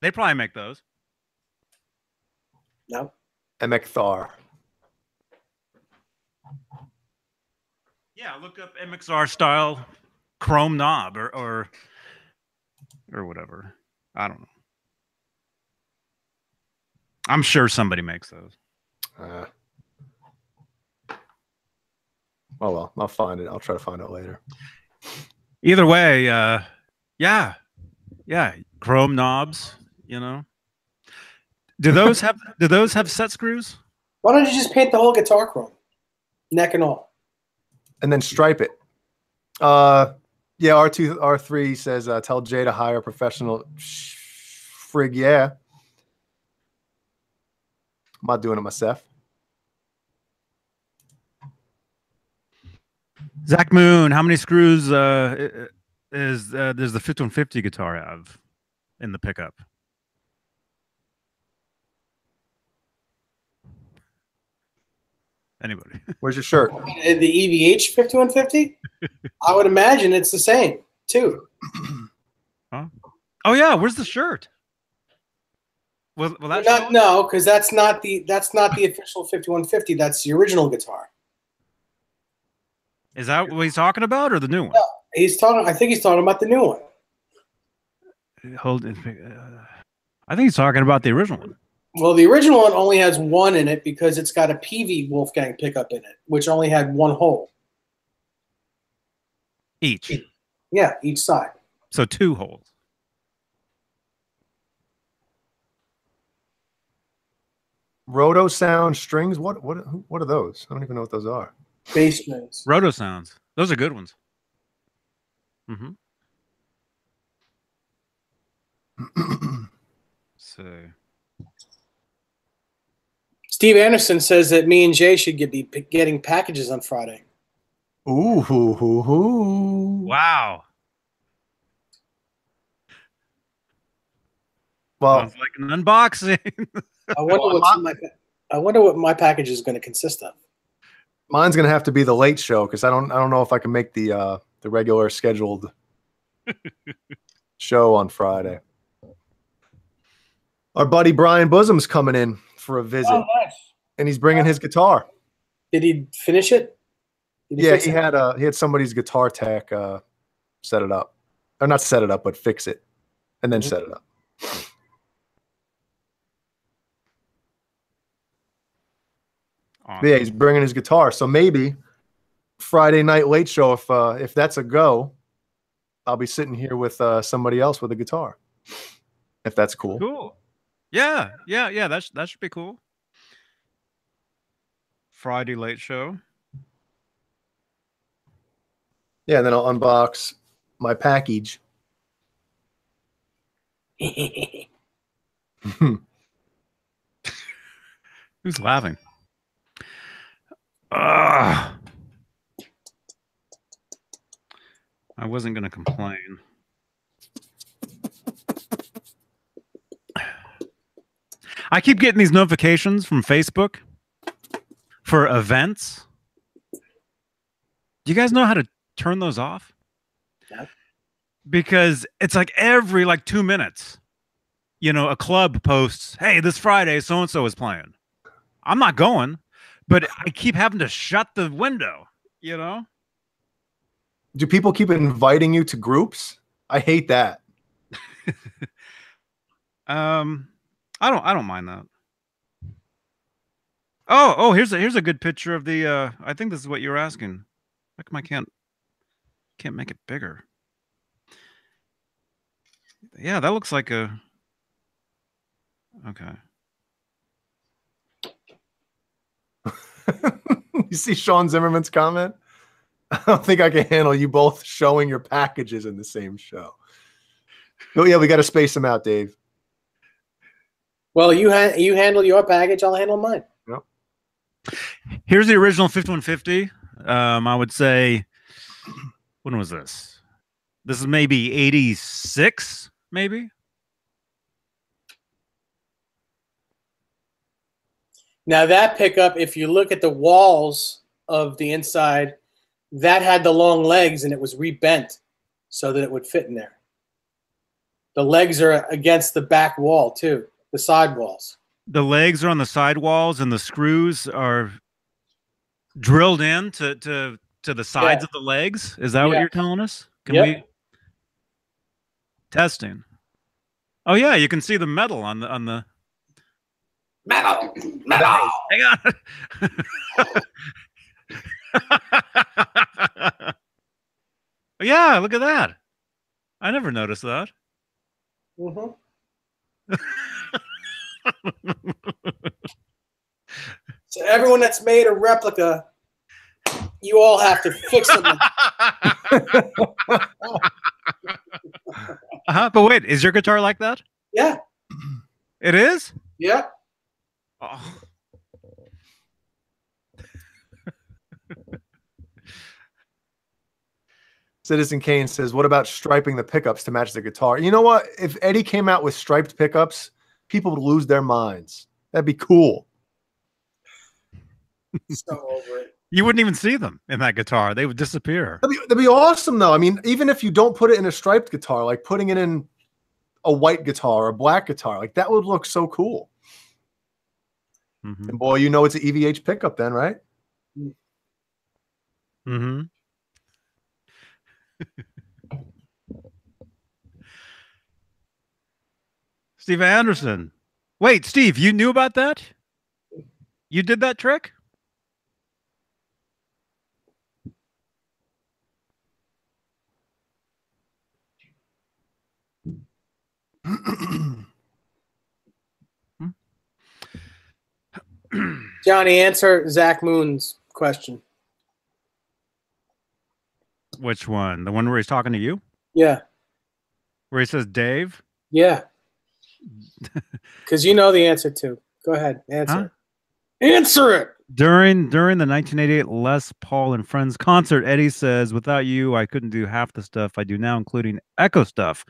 They probably make those. No. MXR. Yeah, look up MXR style chrome knob or whatever. I don't know. I'm sure somebody makes those. Oh well, I'll find it. I'll try to find out later. Either way, yeah, chrome knobs. You know, do those have set screws? Why don't you just paint the whole guitar chrome, neck and all? And then stripe it. Yeah, R3 says tell Jay to hire a professional. Frig, yeah. I'm not doing it myself. Zach Moon, how many screws does the 5150 guitar have in the pickup? Anybody? Where's your shirt? The EVH 5150? I would imagine it's the same too. Huh? Oh yeah, where's the shirt? Will that show up? No, because that's not the official 5150. That's the original guitar. Is that what he's talking about, or the new one? No, I think he's talking about the new one. hold it. I think he's talking about the original one. Well, the original one only has one in it because it's got a PV Wolfgang pickup in it, which only had one hole. Each. Yeah, each side. So 2 holes. Roto sound strings. What are those? I don't even know what those are. Bass strings. Roto sounds. Those are good ones. Mm-hmm. So Steve Anderson says that me and Jay should be getting packages on Friday. Ooh, hoo, hoo, hoo. wow. Well, Sounds like an unboxing. I wonder what my package is going to consist of. mine's gonna have to be the late show because I don't know if I can make the regular scheduled show on Friday. Our buddy Brian Bosom's coming in for a visit, nice. and he's bringing his guitar. Did he finish it? Yeah, he had somebody's guitar tech set it up, or not set it up, but fix it, and then set it up. Awesome. Yeah, he's bringing his guitar, so maybe Friday night late show, if that's a go, I'll be sitting here with somebody else with a guitar, if that's cool. Cool. Yeah. That should be cool. Friday late show. Yeah, and then I'll unbox my package. Who's laughing? I wasn't going to complain. I keep getting these notifications from Facebook for events. Do you guys know how to turn those off? Yeah. Because it's like every 2 minutes, a club posts, hey, this Friday, so-and-so is playing. I'm not going, but I keep having to shut the window, Do people keep inviting you to groups? I hate that. I don't mind that. Oh, here's a good picture of the I think this is what you're asking. How come I can't make it bigger? Yeah, that looks like a okay. You see Sean Zimmerman's comment? I don't think I can handle you both showing your packages in the same show. Oh yeah, we got to space them out, Dave. Well, you handle your package, I'll handle mine. Yep. Here's the original 5150. I would say, when was this? This is maybe 86, maybe. Now that pickup, if you look at the walls of the inside, that had the long legs and it was rebent so that it would fit in there. The legs are against the back wall too, the side walls. The legs are on the side walls and the screws are drilled in to the sides of the legs. Is that what you're telling us? Can we testing? Oh yeah, you can see the metal on the Metal. Hang on. Yeah, look at that. I never noticed that. Mm-hmm. So everyone that's made a replica, you all have to fix them. But wait, is your guitar like that? Yeah. It is? Yeah. Oh. Citizen Kane says, what about striping the pickups to match the guitar? You know what? If Eddie came out with striped pickups, people would lose their minds. That'd be cool. So over it. You wouldn't even see them in that guitar. They would disappear. That'd be awesome, though. I mean, even if you don't put it in a striped guitar, like putting it in a white guitar or a black guitar, like that would look so cool. Mm-hmm. And boy, it's an EVH pickup then, right? Mm-hmm. Steve Anderson. Wait, Steve, you knew about that? You did that trick? Johnny, answer Zach Moon's question. Which one? The one where he's talking to you? Yeah. Where he says Dave? Yeah. Because you know the answer to. Go ahead. Answer it. Answer it. During the 1988 Les Paul and Friends concert, Eddie says, "Without you, I couldn't do half the stuff I do now, including echo stuff."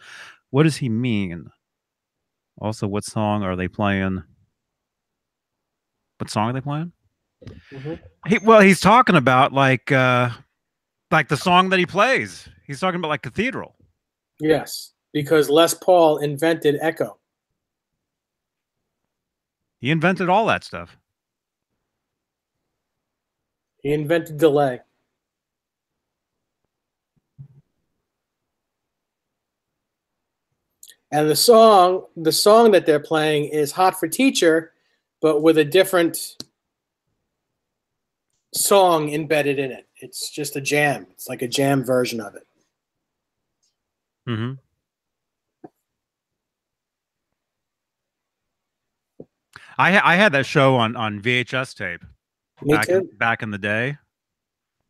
What does he mean? Also, what song are they playing? What song are they playing? He's talking about like the song that he plays. He's talking about like Cathedral. Yes, because Les Paul invented echo. He invented all that stuff. He invented delay. And the song that they're playing is Hot for Teacher, but with a different song embedded in it. It's just a jam. It's like a jam version of it. Mm-hmm. I had that show on VHS tape. Me too. Back in the day.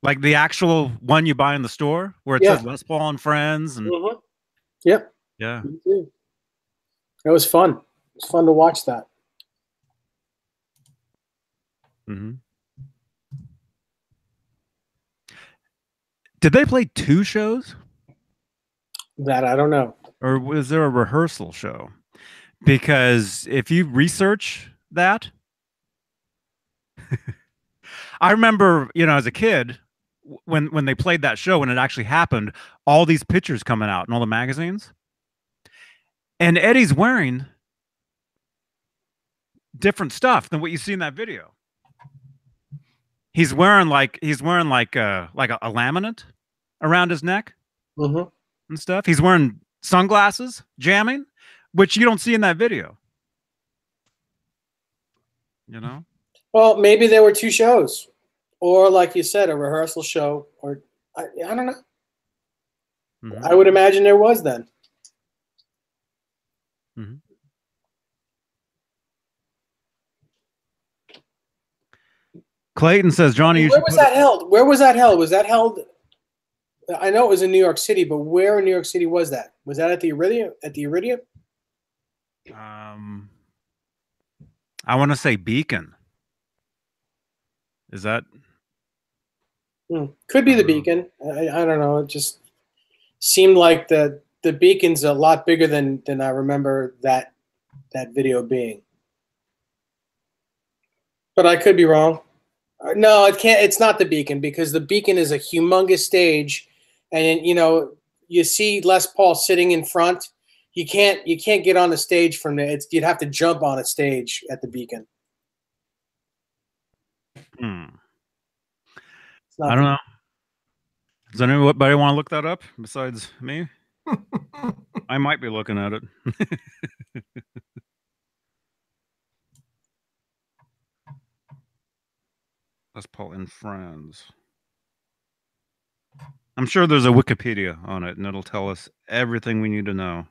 Like the actual one you buy in the store where it says Les Paul and Friends. And Yep. Yeah. Me too. It was fun. It was fun to watch that. Mm-hmm. Did they play 2 shows? That I don't know. Or was there a rehearsal show? Because if you research that, I remember, as a kid, when they played that show, when it actually happened, all these pictures coming out in all the magazines. And Eddie's wearing different stuff than what you see in that video. He's wearing like a laminate around his neck and stuff. He's wearing sunglasses, jamming, which you don't see in that video. Well, maybe there were 2 shows, or like you said, a rehearsal show, or I don't know. Mm-hmm. I would imagine there was then. Mm-hmm. Clayton says, Johnny, where was that held? Where was that held? Was that held? I know it was in New York City, but where in New York City was that? Was that at the Iridium? At the Iridium? I want to say Beacon. Is that? Could be the Beacon. I don't know. It just seemed like the Beacon's a lot bigger than I remember that video being. But I could be wrong. No, it can't. It's not the Beacon, because the Beacon is a humongous stage, and you see Les Paul sitting in front. You can't get on the stage from there. You'd have to jump on a stage at the Beacon. I don't know. Does anybody want to look that up besides me? I might be looking at it. Les Paul and Friends. I'm sure there's a Wikipedia on it, and it'll tell us everything we need to know.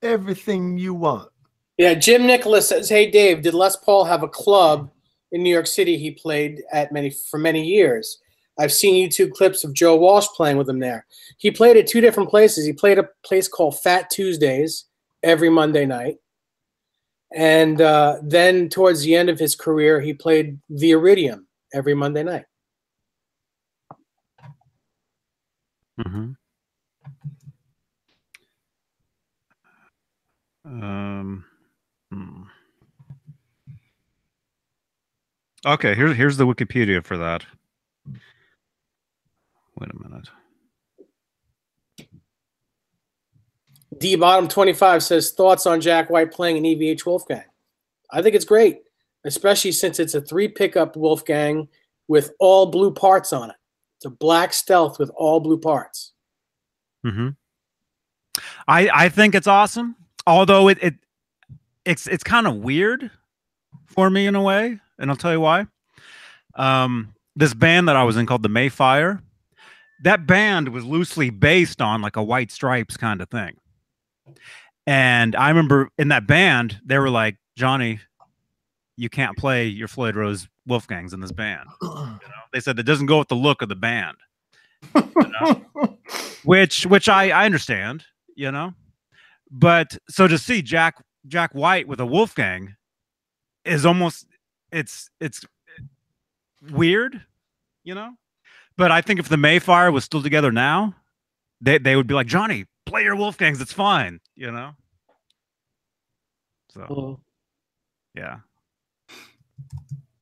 Everything you want. Yeah, Jim Nicholas says, "Hey Dave, did Les Paul have a club in New York City he played at for many years? I've seen YouTube clips of Joe Walsh playing with him there. He played at 2 different places. He played a place called Fat Tuesdays every Monday night. And then towards the end of his career, he played the Iridium every Monday night." Mm-hmm. Okay, here's the Wikipedia for that. Wait a minute. D Bottom 25 says, "Thoughts on Jack White playing an EVH Wolfgang?" I think it's great, especially since it's a 3-pickup Wolfgang with all blue parts on it. It's a black Stealth with all blue parts. Mm-hmm. I think it's awesome. Although it's kind of weird for me in a way, and I'll tell you why. This band that I was in called the Mayfire, that band was loosely based on like a White Stripes kind of thing. And I remember in that band, they were like, Johnny, you can't play your Floyd Rose Wolfgangs in this band. You know? They said it doesn't go with the look of the band. You know? which I understand, you know. But so to see Jack White with a Wolfgang is almost it's weird, you know. But I think if the Mayfire was still together now, they would be like, Johnny, play your Wolfgangs, it's fine, you know. So yeah.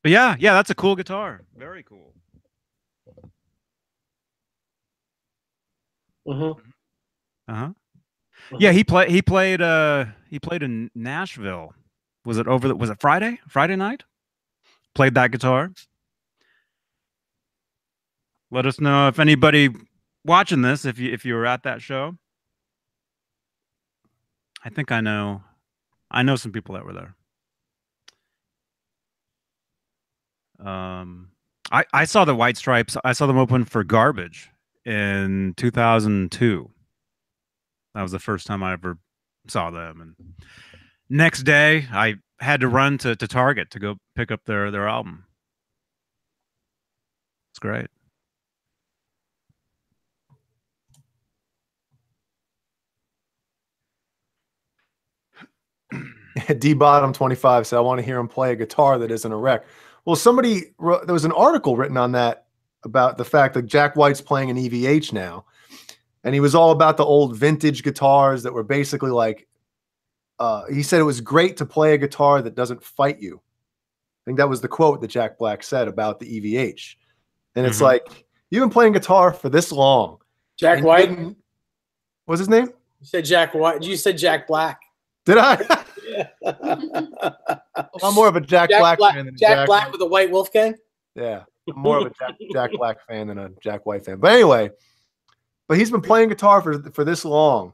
But yeah, that's a cool guitar. Very cool. Yeah, he played in Nashville. Was it Friday night? Played that guitar. Let us know if anybody watching this, if you were at that show. I think I know some people that were there. I saw the White Stripes. I saw them open for Garbage in 2002. That was the first time I ever saw them. And next day, I had to run to Target to go pick up their album. It's great. D Bottom 25 said, I want to hear him play a guitar that isn't a wreck. Well, somebody wrote, there was an article written on that about the fact that Jack White's playing an EVH now. And he was all about the old vintage guitars that were basically like, he said it was great to play a guitar that doesn't fight you. I think that was the quote that Jack Black said about the EVH. And it's like, you've been playing guitar for this long. Jack White? What's his name? You said Jack White. You said Jack Black. Did I? I'm more of a Jack Black fan than Jack Black with a white Wolfgang? Yeah. I'm more of a Jack Black fan than a Jack White fan. But anyway, he's been playing guitar for this long.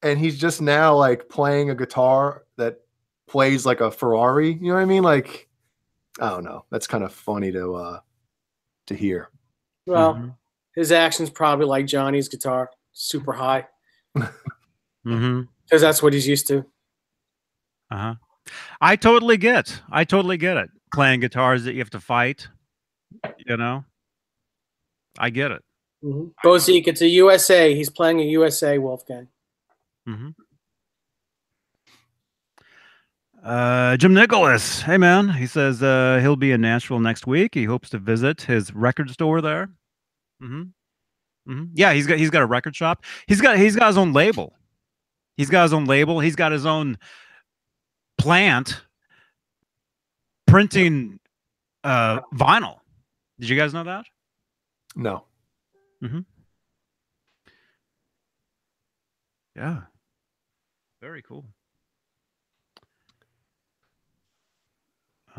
And he's just now like playing a guitar that plays like a Ferrari. You know what I mean? Like, I don't know. That's kind of funny to hear. Well, his action's probably like Johnny's guitar, super high. Because that's what he's used to. I totally get it. Playing guitars that you have to fight, you know. I get it. Bozique, it's a USA. He's playing a USA Wolfgang. Jim Nicholas, hey man, he says he'll be in Nashville next week. He hopes to visit his record store there. Yeah, he's got a record shop. He's got his own label. He's got his own plant printing vinyl. Did you guys know that? No. Yeah. Very cool.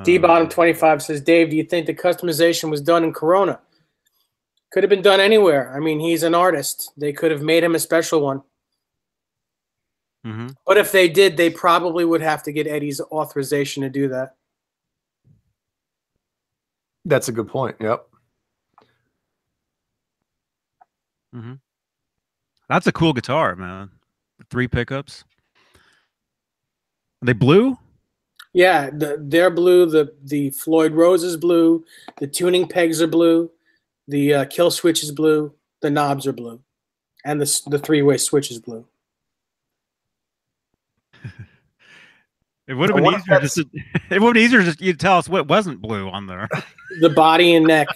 D Bottom 25 says, Dave, do you think the customization was done in Corona? Could have been done anywhere. I mean, he's an artist. They could have made him a special one. But if they did, they probably would have to get Eddie's authorization to do that. That's a good point. Yep. That's a cool guitar, man. 3 pickups. Are they blue? Yeah, they're blue. The Floyd Rose is blue. The tuning pegs are blue. The kill switch is blue. The knobs are blue, and the 3-way switch is blue. It would have been easier just to, it would be easier just you tell us what wasn't blue on there. The body and neck.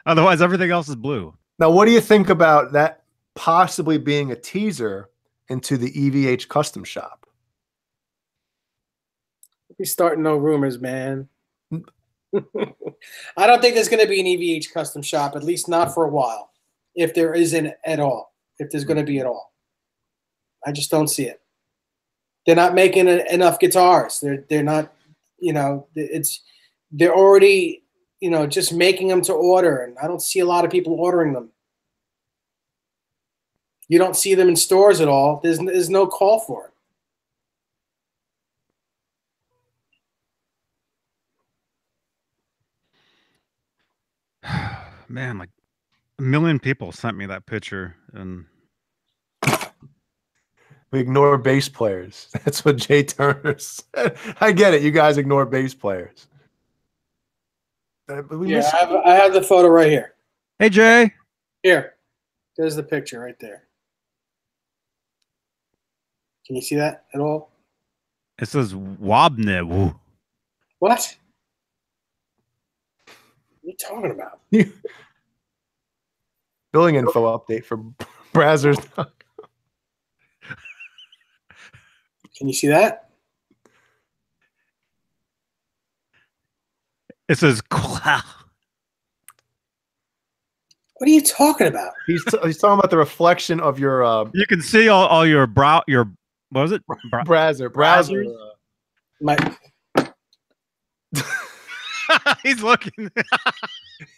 Otherwise, everything else is blue. Now, what do you think about that possibly being a teaser into the EVH custom shop? We're starting no rumors, man. I don't think there's going to be an EVH custom shop, at least not for a while, if there isn't at all. If there's going to be at all, I just don't see it. They're not making enough guitars. They're not, you know, they're already, you know, just making them to order, and I don't see a lot of people ordering them. You don't see them in stores at all. There's no call for it. Man, like a million people sent me that picture, and We ignore bass players. That's what Jay Turner said. I get it. You guys ignore bass players. But we miss I have the photo right here. hey Jay, Here. There's the picture right there. Can you see that at all? it says Wabne. What? What are you talking about? billing info update for Brazzers. Can you see that? It says wow. What are you talking about? He's talking about the reflection of your You can see all your brow. Your what was it? browser. My He's looking.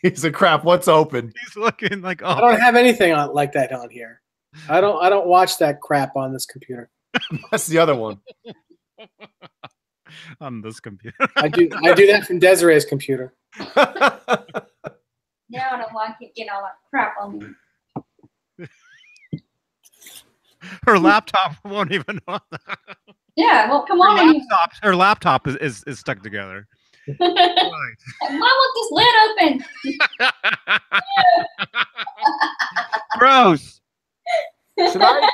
He's a crap. What's open? He's looking like I oh. don't have anything on like that on here. I don't watch that crap on this computer. That's the other one. On this computer. I do that from Desiree's computer. Now I don't want to get all that crap on me. Her laptop won't even. Yeah, well, come on. Her laptop is stuck together. Right. Mom, look, this lid open. Gross. Should I?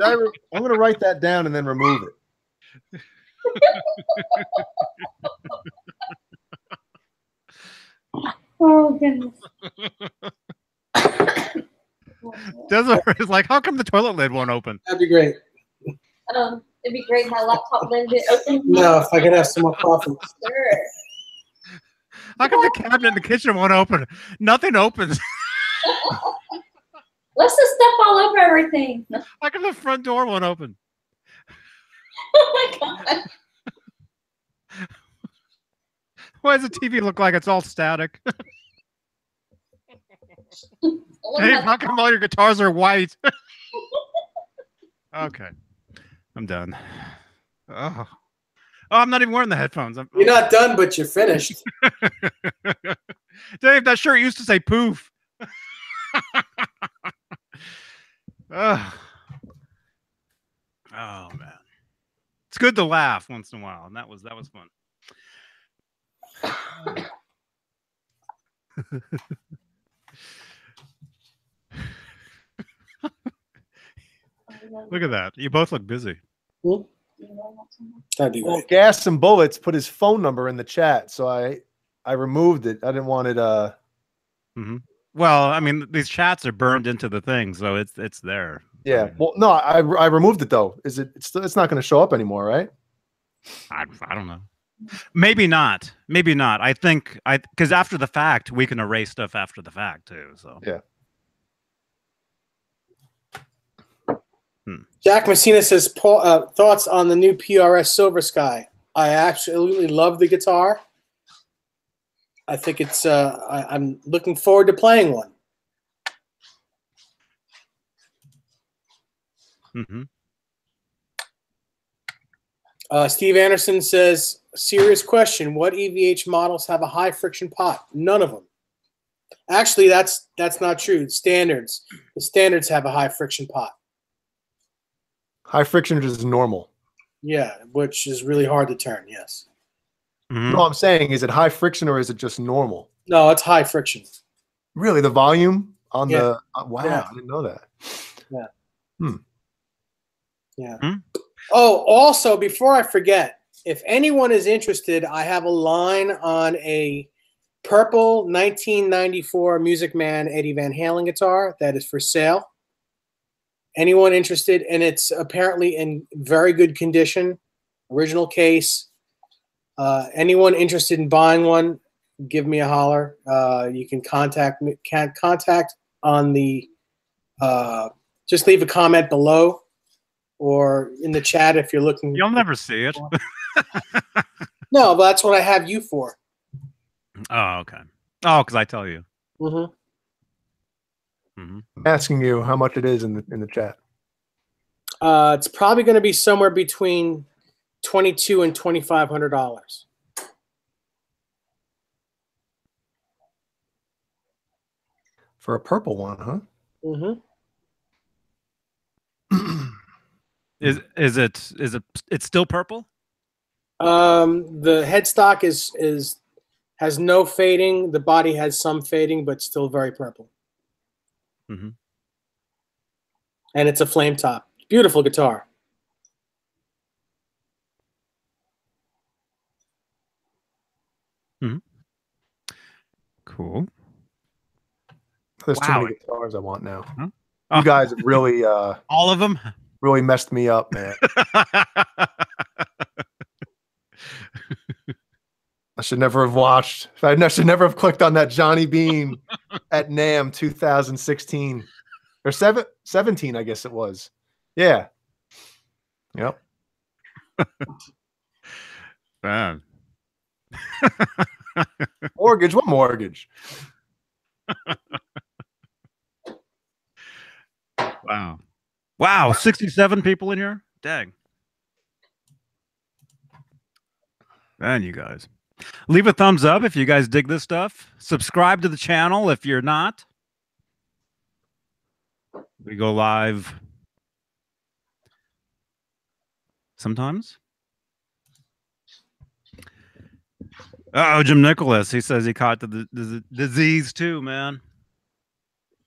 I'm going to write that down and then remove it. Oh, goodness. Desiree is like, how come the toilet lid won't open? That'd be great. It'd be great if my laptop lid did open. No, if I could have some more coffee. Sure. How come the cabinet in the kitchen won't open? Nothing opens. What's the stuff all over everything? How come the front door won't open? Oh my god. Why does the TV look like it's all static? Hey, how come all your guitars are white? Okay. I'm done. Oh, I'm not even wearing the headphones. You're not done, but you're finished. Dave, that shirt used to say poof. Oh man. It's good to laugh once in a while, and that was fun. Look at that. You both look busy. That'd be Well, great. Gas and Bullets put his phone number in the chat, so I removed it. I didn't want it. Well, I mean, these chats are burned into the thing, so it's there. Yeah. Well, no, I removed it though. It's not going to show up anymore, right? I don't know. Maybe not. Maybe not. I think because after the fact, we can erase stuff after the fact too. So yeah. Jack Messina says, thoughts on the new PRS Silver Sky. I absolutely love the guitar. I think it's. I'm looking forward to playing one. Mm-hmm. Steve Anderson says, serious question. What EVH models have a high friction pot? None of them. Actually, that's not true. Standards. The standards have a high friction pot. High friction is normal. Yeah, which is really hard to turn. Yes. Mm-hmm. No, I'm saying, is it high friction or is it just normal? No, it's high friction. Really, the volume on Yeah. the wow, Yeah. I didn't know that. Yeah. Yeah. Hmm? Oh, also, before I forget, if anyone is interested, I have a line on a purple 1994 Music Man Eddie Van Halen guitar that is for sale. Anyone interested? And it's apparently in very good condition, original case. Anyone interested in buying one, give me a holler. You can contact me. Contact on the. Just leave a comment below, or in the chat if you're looking. You'll never see it. No, but that's what I have you for. Oh, okay. Oh, because I tell you. Mm-hmm. I'm asking you how much it is in the chat. It's probably going to be somewhere between $2,200 and $2,500. For a purple one, huh? Mm-hmm. Is it's still purple? The headstock has no fading. The body has some fading, but still very purple. Mm-hmm. And it's a flame top. Beautiful guitar. Mm-hmm. Cool. There's too many guitars I want now. Huh? You guys have really all of them really messed me up, man. I should never have watched. I should never have clicked on that Johnny Beane at NAMM 2016 or 17, I guess it was. Yeah. Yep. Man. Mortgage? What mortgage? Wow. Wow. 67 people in here? Dang. Man, you guys. Leave a thumbs up if you guys dig this stuff. Subscribe to the channel if you're not. We go live sometimes. Oh, Jim Nicholas. He says he caught the disease too, man.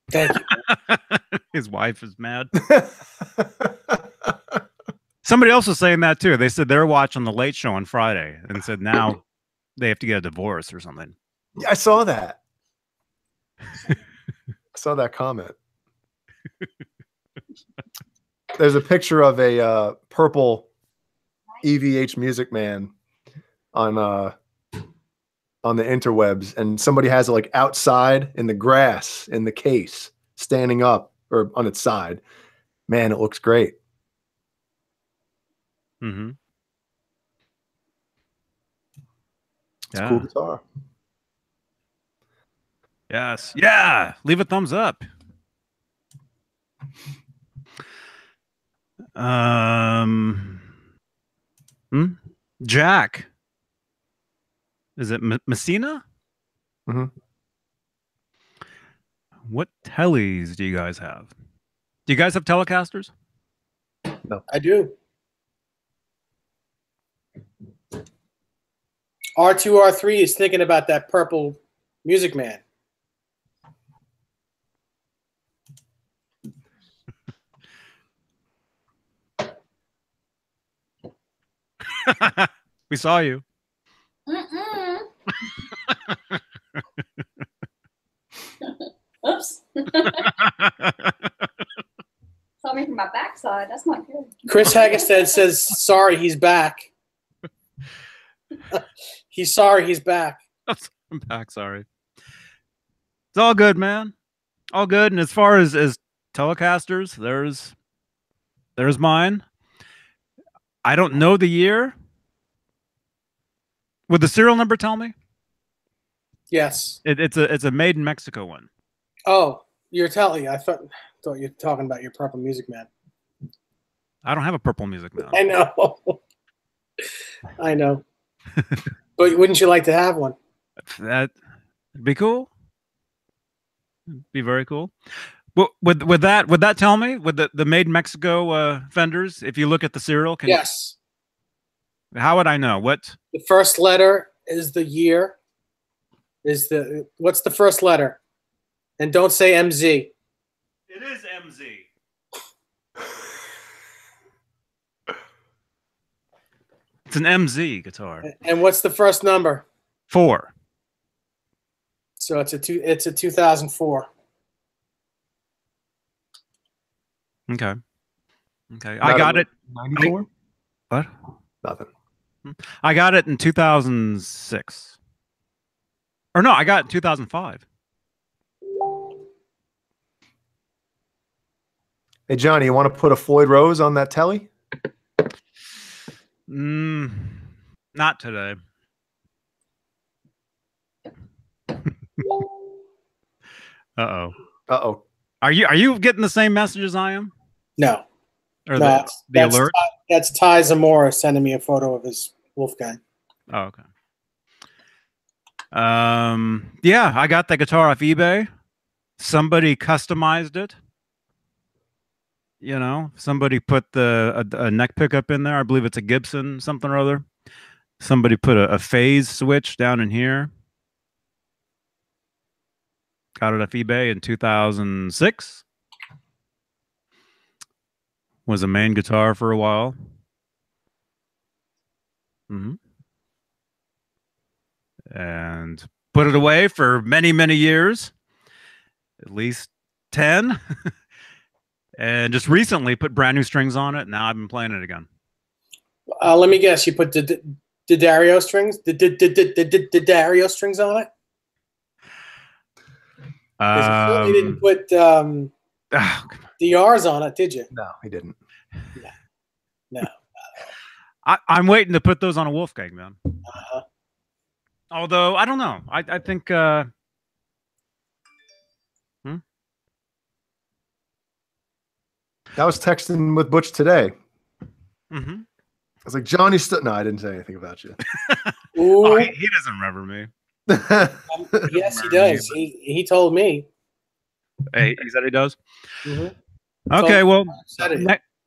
Thank you. His wife is mad. Somebody else was saying that too. They said they're watching the Late Show on Friday and said now they have to get a divorce or something. Yeah, I saw that. I saw that comment. There's a picture of a purple EVH Music Man on the interwebs, and somebody has it like outside in the grass in the case, standing up or on its side. Man, it looks great. Mm-hmm. It's a cool guitar. Yes. Yeah. Leave a thumbs up. Jack. Is it Messina? Mm-hmm. What tellies do you guys have? Do you guys have Telecasters? No. I do. R2, R3 is thinking about that purple Music Man. We saw you. Mm-mm. Oops. Saw me from my backside. That's not good. Chris Hagestad says, sorry, he's back. He's sorry, he's back. I'm back, sorry. It's all good, man. All good. And as far as Telecasters, there's mine. I don't know the year. Would the serial number tell me? Yes. It's a made in Mexico one. Oh, you're telling. I thought you were talking about your purple Music Man. I don't have a purple Music Man. I know. I know. But wouldn't you like to have one? That'd be cool. Be very cool. Well, would that tell me? Would the made in Mexico fenders, if you look at the serial, Yes. How would I know? What? The first letter is the year. What's the first letter? And don't say MZ. It is MZ. It's an MZ guitar. And what's the first number? 4. So it's a 2004. Okay. I got it. 94? What? Nothing. I got it in 2006. Or no, I got it in 2005. Hey, Johnny, you want to put a Floyd Rose on that telly? Not today. Uh-oh. Uh-oh. Are you getting the same messages I am? No. Or No, the alert? That's Ty Zamora sending me a photo of his Wolfgang. Oh, okay. Yeah, I got that guitar off eBay. Somebody customized it. You know, somebody put a neck pickup in there. I believe it's a Gibson something or other. Somebody put a phase switch down in here. Got it off eBay in 2006. Was a main guitar for a while. And put it away for many, many years. At least 10. And just recently put brand new strings on it. Now I've been playing it again. Let me guess. You put the Dario strings? The Dario strings on it? You didn't put DRs on it, did you? No, he didn't. No. I'm waiting to put those on a Wolfgang, man. Although I don't know. I think. I was texting with Butch today. I was like, Johnny No, I didn't say anything about you. Oh, he doesn't remember me. Yes, he does. He told me. Hey, he said he does. Okay, well,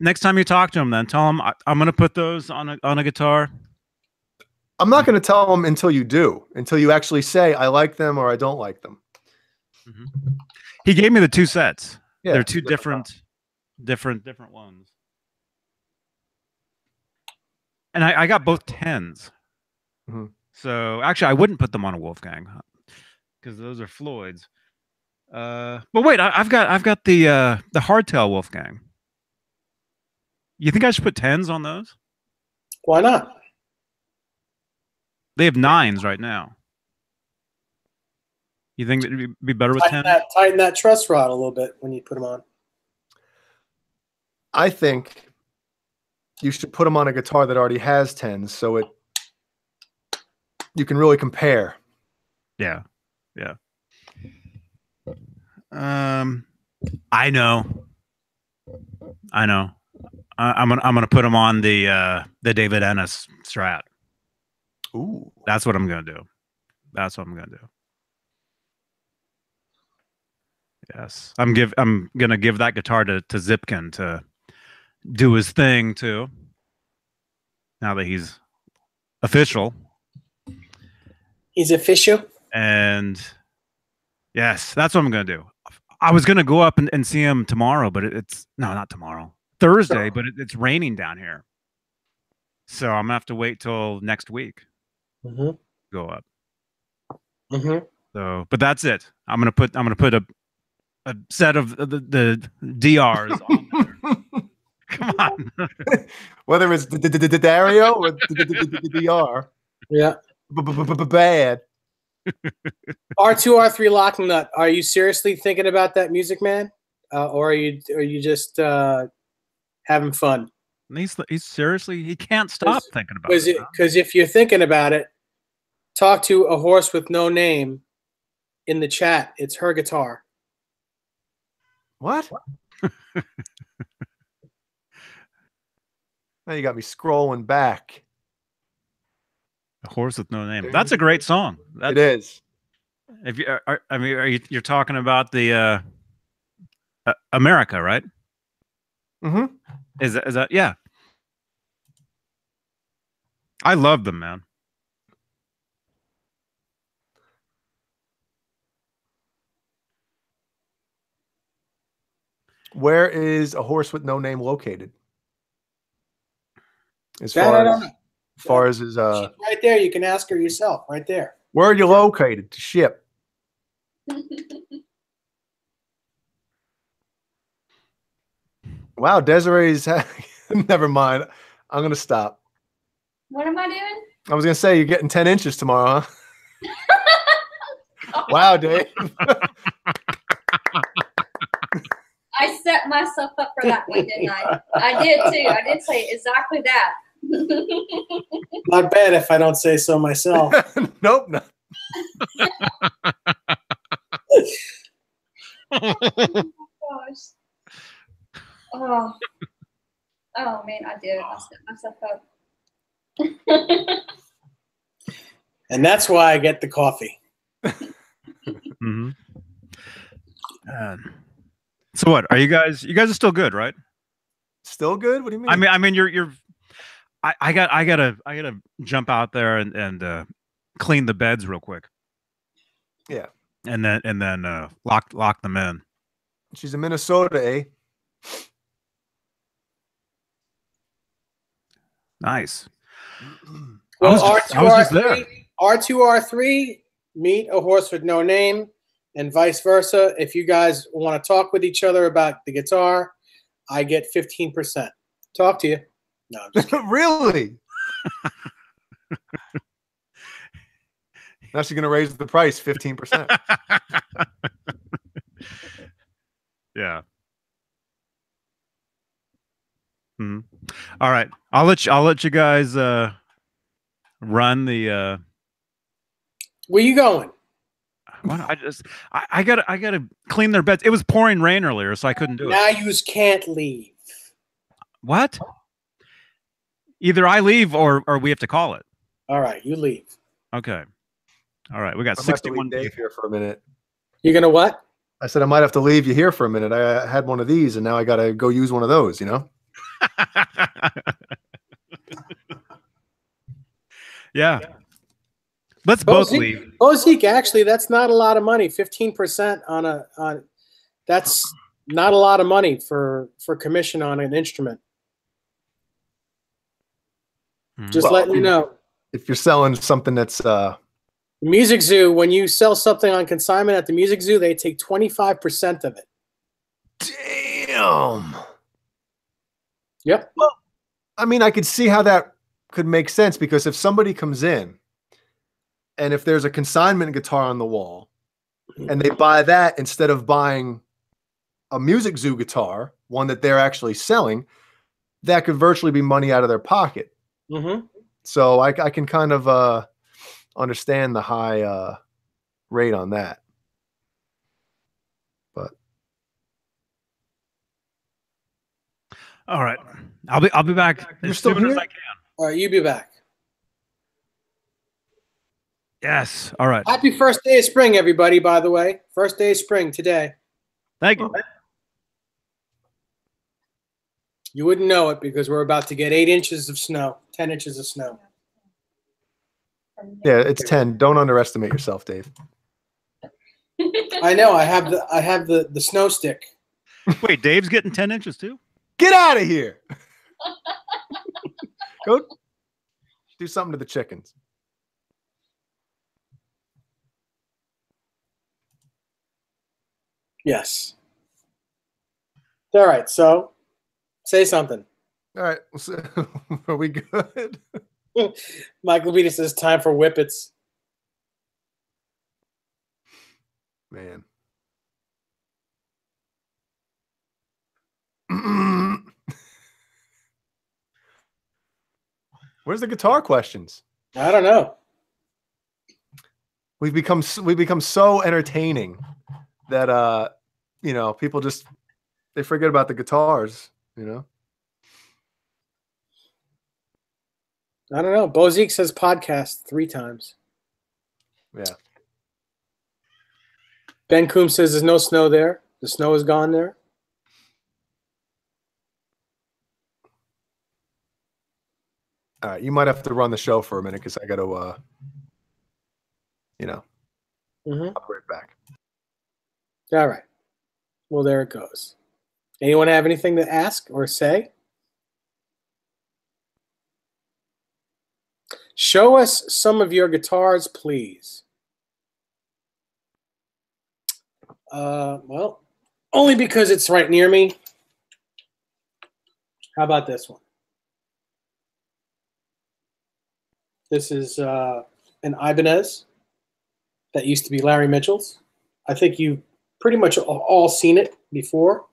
next time you talk to him, then tell him I'm going to put those on a guitar. I'm not going to tell him until you do. Until you actually say I like them or I don't like them. He gave me the 2 sets. Yeah, they're 2 different ones. And I got both 10s. So actually, I wouldn't put them on a Wolfgang because those are Floyd's. But wait, I've got the hardtail Wolfgang. You think I should put 10s on those? Why not? They have 9s right now. You think it'd be better with 10? Tighten that truss rod a little bit when you put them on. I think you should put them on a guitar that already has 10s, so you can really compare. Yeah. I know. I'm gonna put them on the David Ennis Strat. Ooh, that's what I'm gonna do. Yes, I'm gonna give that guitar to Zipkin to do his thing too. Now that he's official. He's official. And yes, that's what I'm gonna do. I was gonna go up and see him tomorrow, but not tomorrow. Thursday, but it's raining down here. So I'm gonna have to wait till next week. Go up. So, but that's it. I'm gonna put a set of the DRs on there. Come on. Whether it's the Dario or the DR. Yeah. Bad. R2, R3 locking nut. Are you seriously thinking about that, music man? Or are you just having fun? He's seriously, he can't stop thinking about it. Because if you're thinking about it, talk to a horse with no name in the chat. It's her guitar. What? Now you got me scrolling back. A horse with no name. That's a great song. It is. If you're talking about the America, right? Is that yeah? I love them, man. Where is A Horse with No Name located? As far as his she's right there. You can ask her yourself. Right there. Where are you located to ship? Wow, Desiree's never mind. I'm gonna stop. What am I doing? I was gonna say you're getting 10 inches tomorrow, huh? Wow, Dave. I set myself up for that one, didn't I? I did too. I did say exactly that. Not bad if I don't say so myself. Nope. No. gosh. Oh. Oh man, I did. I set myself up. And that's why I get the coffee. Mm-hmm. So what? Are you guys? You guys are still good, right? Still good? What do you mean? I mean, you're. I gotta jump out there and clean the beds real quick. Yeah. And then lock them in. She's in Minnesota, eh? Nice. Well, I was just there. R2R3, meet a horse with no name, and vice versa. If you guys want to talk with each other about the guitar, I get 15%. Talk to you. No, I'm just kidding. Really? Now she's going to raise the price 15%. Yeah. Hmm. All right. I'll let you guys run the Where you going? I gotta clean their beds. It was pouring rain earlier, so I couldn't do it. Now you can't leave. What? Either I leave or we have to call it. All right, you leave. Okay. All right. We got I might have to 61 leave Dave days. here for a minute. You're gonna what? I said I might have to leave you here for a minute. I had one of these, and now I got to go use one of those, you know? Yeah. Let's both leave. Zeke, actually, that's not a lot of money. 15% on that's not a lot of money for commission on an instrument. Just Well, letting you know. If you're selling something that's Music Zoo, when you sell something on consignment at the Music Zoo, they take 25% of it. damn. Yep. Well, I mean, I could see how that could make sense, because if somebody comes in and if there's a consignment guitar on the wall and they buy that instead of buying a Music Zoo guitar, one that they're actually selling, that could virtually be money out of their pocket. Mm-hmm. So I can kind of understand the high rate on that. But All right. I'll be back You're as still soon as here? I can. All right, you be back. Yes. All right. Happy first day of spring, everybody, by the way. First day of spring today. Thank you. You wouldn't know it because we're about to get 8 inches of snow, 10 inches of snow. yeah, it's 10. Don't underestimate yourself, Dave. I know. I have the snow stick. Wait, Dave's getting 10 inches too? Get out of here. Go do something to the chickens. Yes. All right. So, say something. All right. So, are we good? Michael Beane says time for whippets. Man. Where's the guitar questions? I don't know. We've become so entertaining that you know, people just they forget about the guitars, you know. I don't know. Bozique says podcast 3 times. Yeah. Ben Coombs says there's no snow there. The snow is gone there. All right, you might have to run the show for a minute because I got to, you know, Mm-hmm. I'll be right back. All right. Well, there it goes. Anyone have anything to ask or say? Show us some of your guitars, please. Well, only because it's right near me. How about this one? This is an Ibanez that used to be Larry Mitchell's. I think you've pretty much all seen it before.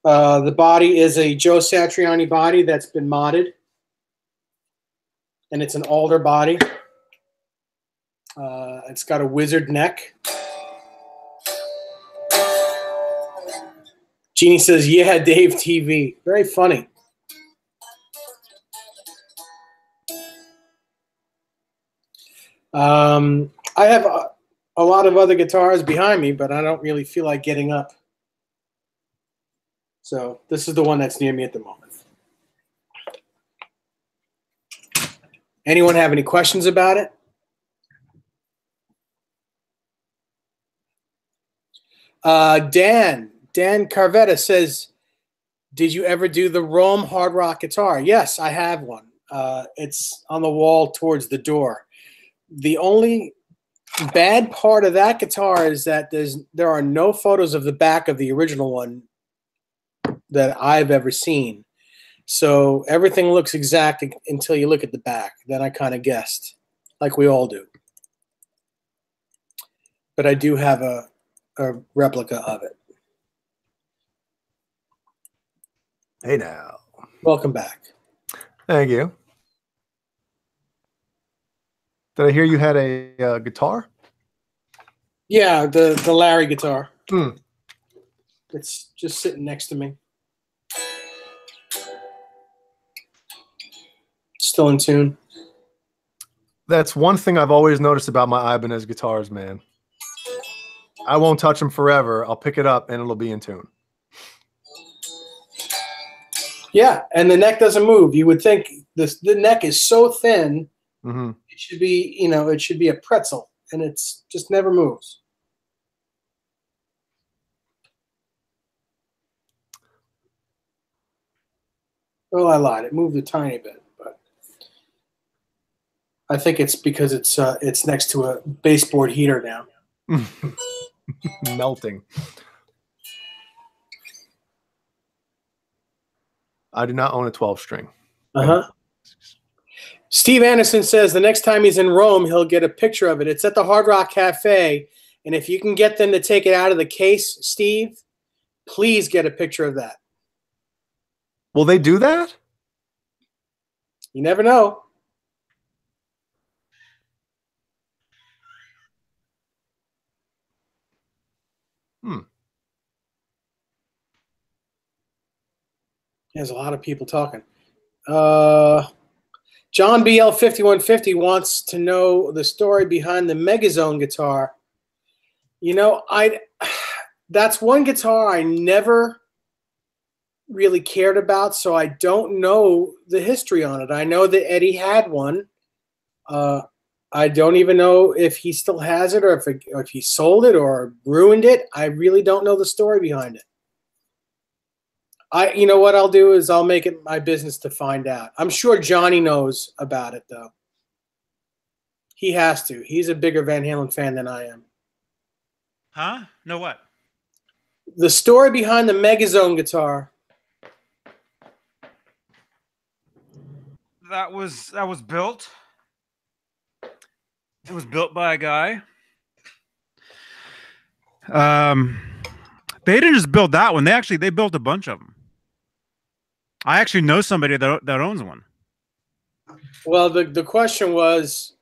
The body is a Joe Satriani body that's been modded. And it's an alder body. It's got a wizard neck. Jeannie says, yeah, Dave TV. Very funny. I have a lot of other guitars behind me, but I don't really feel like getting up. So this is the one that's near me at the moment. Anyone have any questions about it? Dan Carvetta says, did you ever do the Rome hard rock guitar? Yes, I have one. It's on the wall towards the door. The only bad part of that guitar is that there are no photos of the back of the original one that I've ever seen. So everything looks exact until you look at the back. Then I kind of guessed, like we all do. But I do have a replica of it. Hey now. Welcome back. Thank you. Did I hear you had a guitar? Yeah, the Larry guitar. Hmm. It's just sitting next to me. Still in tune. That's one thing I've always noticed about my Ibanez guitars, man. I won't touch them forever. I'll pick it up and it'll be in tune. Yeah, and the neck doesn't move. You would think the neck is so thin, it should be, it should be a pretzel, and it's just never moves. Well, I lied. It moved a tiny bit, but I think it's because it's next to a baseboard heater now. Melting. I do not own a 12-string. Steve Anderson says the next time he's in Rome, he'll get a picture of it. It's at the Hard Rock Cafe, and if you can get them to take it out of the case, Steve, please get a picture of that. Will they do that? You never know. There's a lot of people talking. John BL5150 wants to know the story behind the Megazone guitar. That's one guitar I never really cared about, so I don't know the history on it. I know that Eddie had one. I don't even know if he still has it or if he sold it or ruined it. I really don't know the story behind it. You know what I'll do is I'll make it my business to find out. I'm sure Johnny knows about it, though. He has to. He's a bigger Van Halen fan than I am. Huh? No what? The story behind the Megazone guitar. That was built. It was built by a guy. They didn't just build that one. They built a bunch of them. I actually know somebody that owns one. Well, the question was,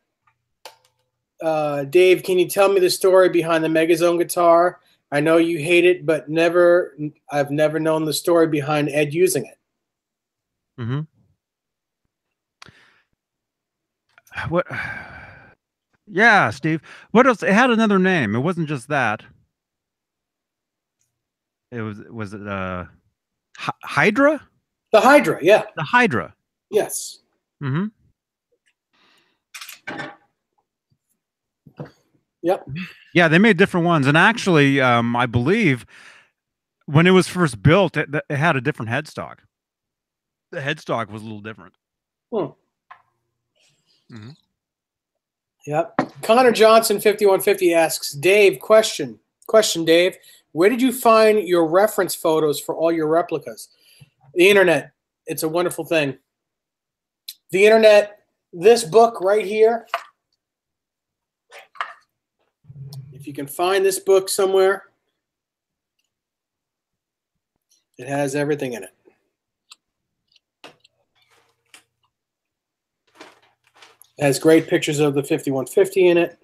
Dave, can you tell me the story behind the Megazone guitar? I know you hate it, but I've never known the story behind Ed using it. Mm-hmm. What? Yeah, Steve. What else? It had another name. It wasn't just that. Was it Hydra? The Hydra, yeah. The Hydra. Yes. Mm-hmm. Yep. Yeah, they made different ones, and actually, I believe when it was first built, it had a different headstock. The headstock was a little different. Mm-hmm. Yep. Connor Johnson 5150 asks, Dave, question, Dave, where did you find your reference photos for all your replicas? The internet. It's a wonderful thing. The internet, this book right here, if you can find this book somewhere, it has everything in it. It has great pictures of the 5150 in it.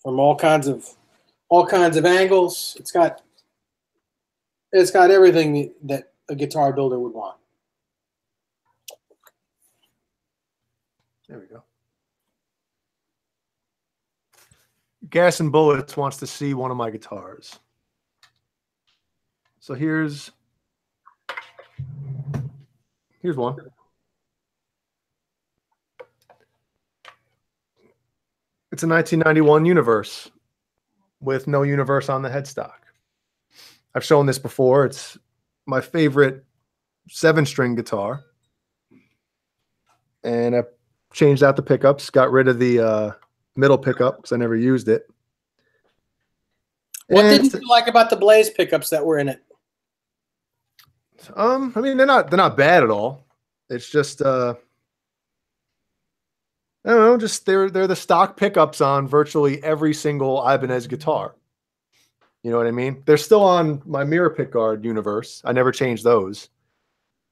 from all kinds of angles. It's got everything that a guitar builder would want. There we go. Gas and Bullets wants to see one of my guitars. So here's one. It's a 1991 Universe with no Universe on the headstock. I've shown this before. It's my favorite 7-string guitar. And I changed out the pickups, got rid of the middle pickup because I never used it. What did you like about the Blaze pickups that were in it? I mean, they're not bad at all. It's just I don't know, just they're the stock pickups on virtually every single Ibanez guitar. You know what I mean? They're still on my mirror pickguard Universe. I never changed those.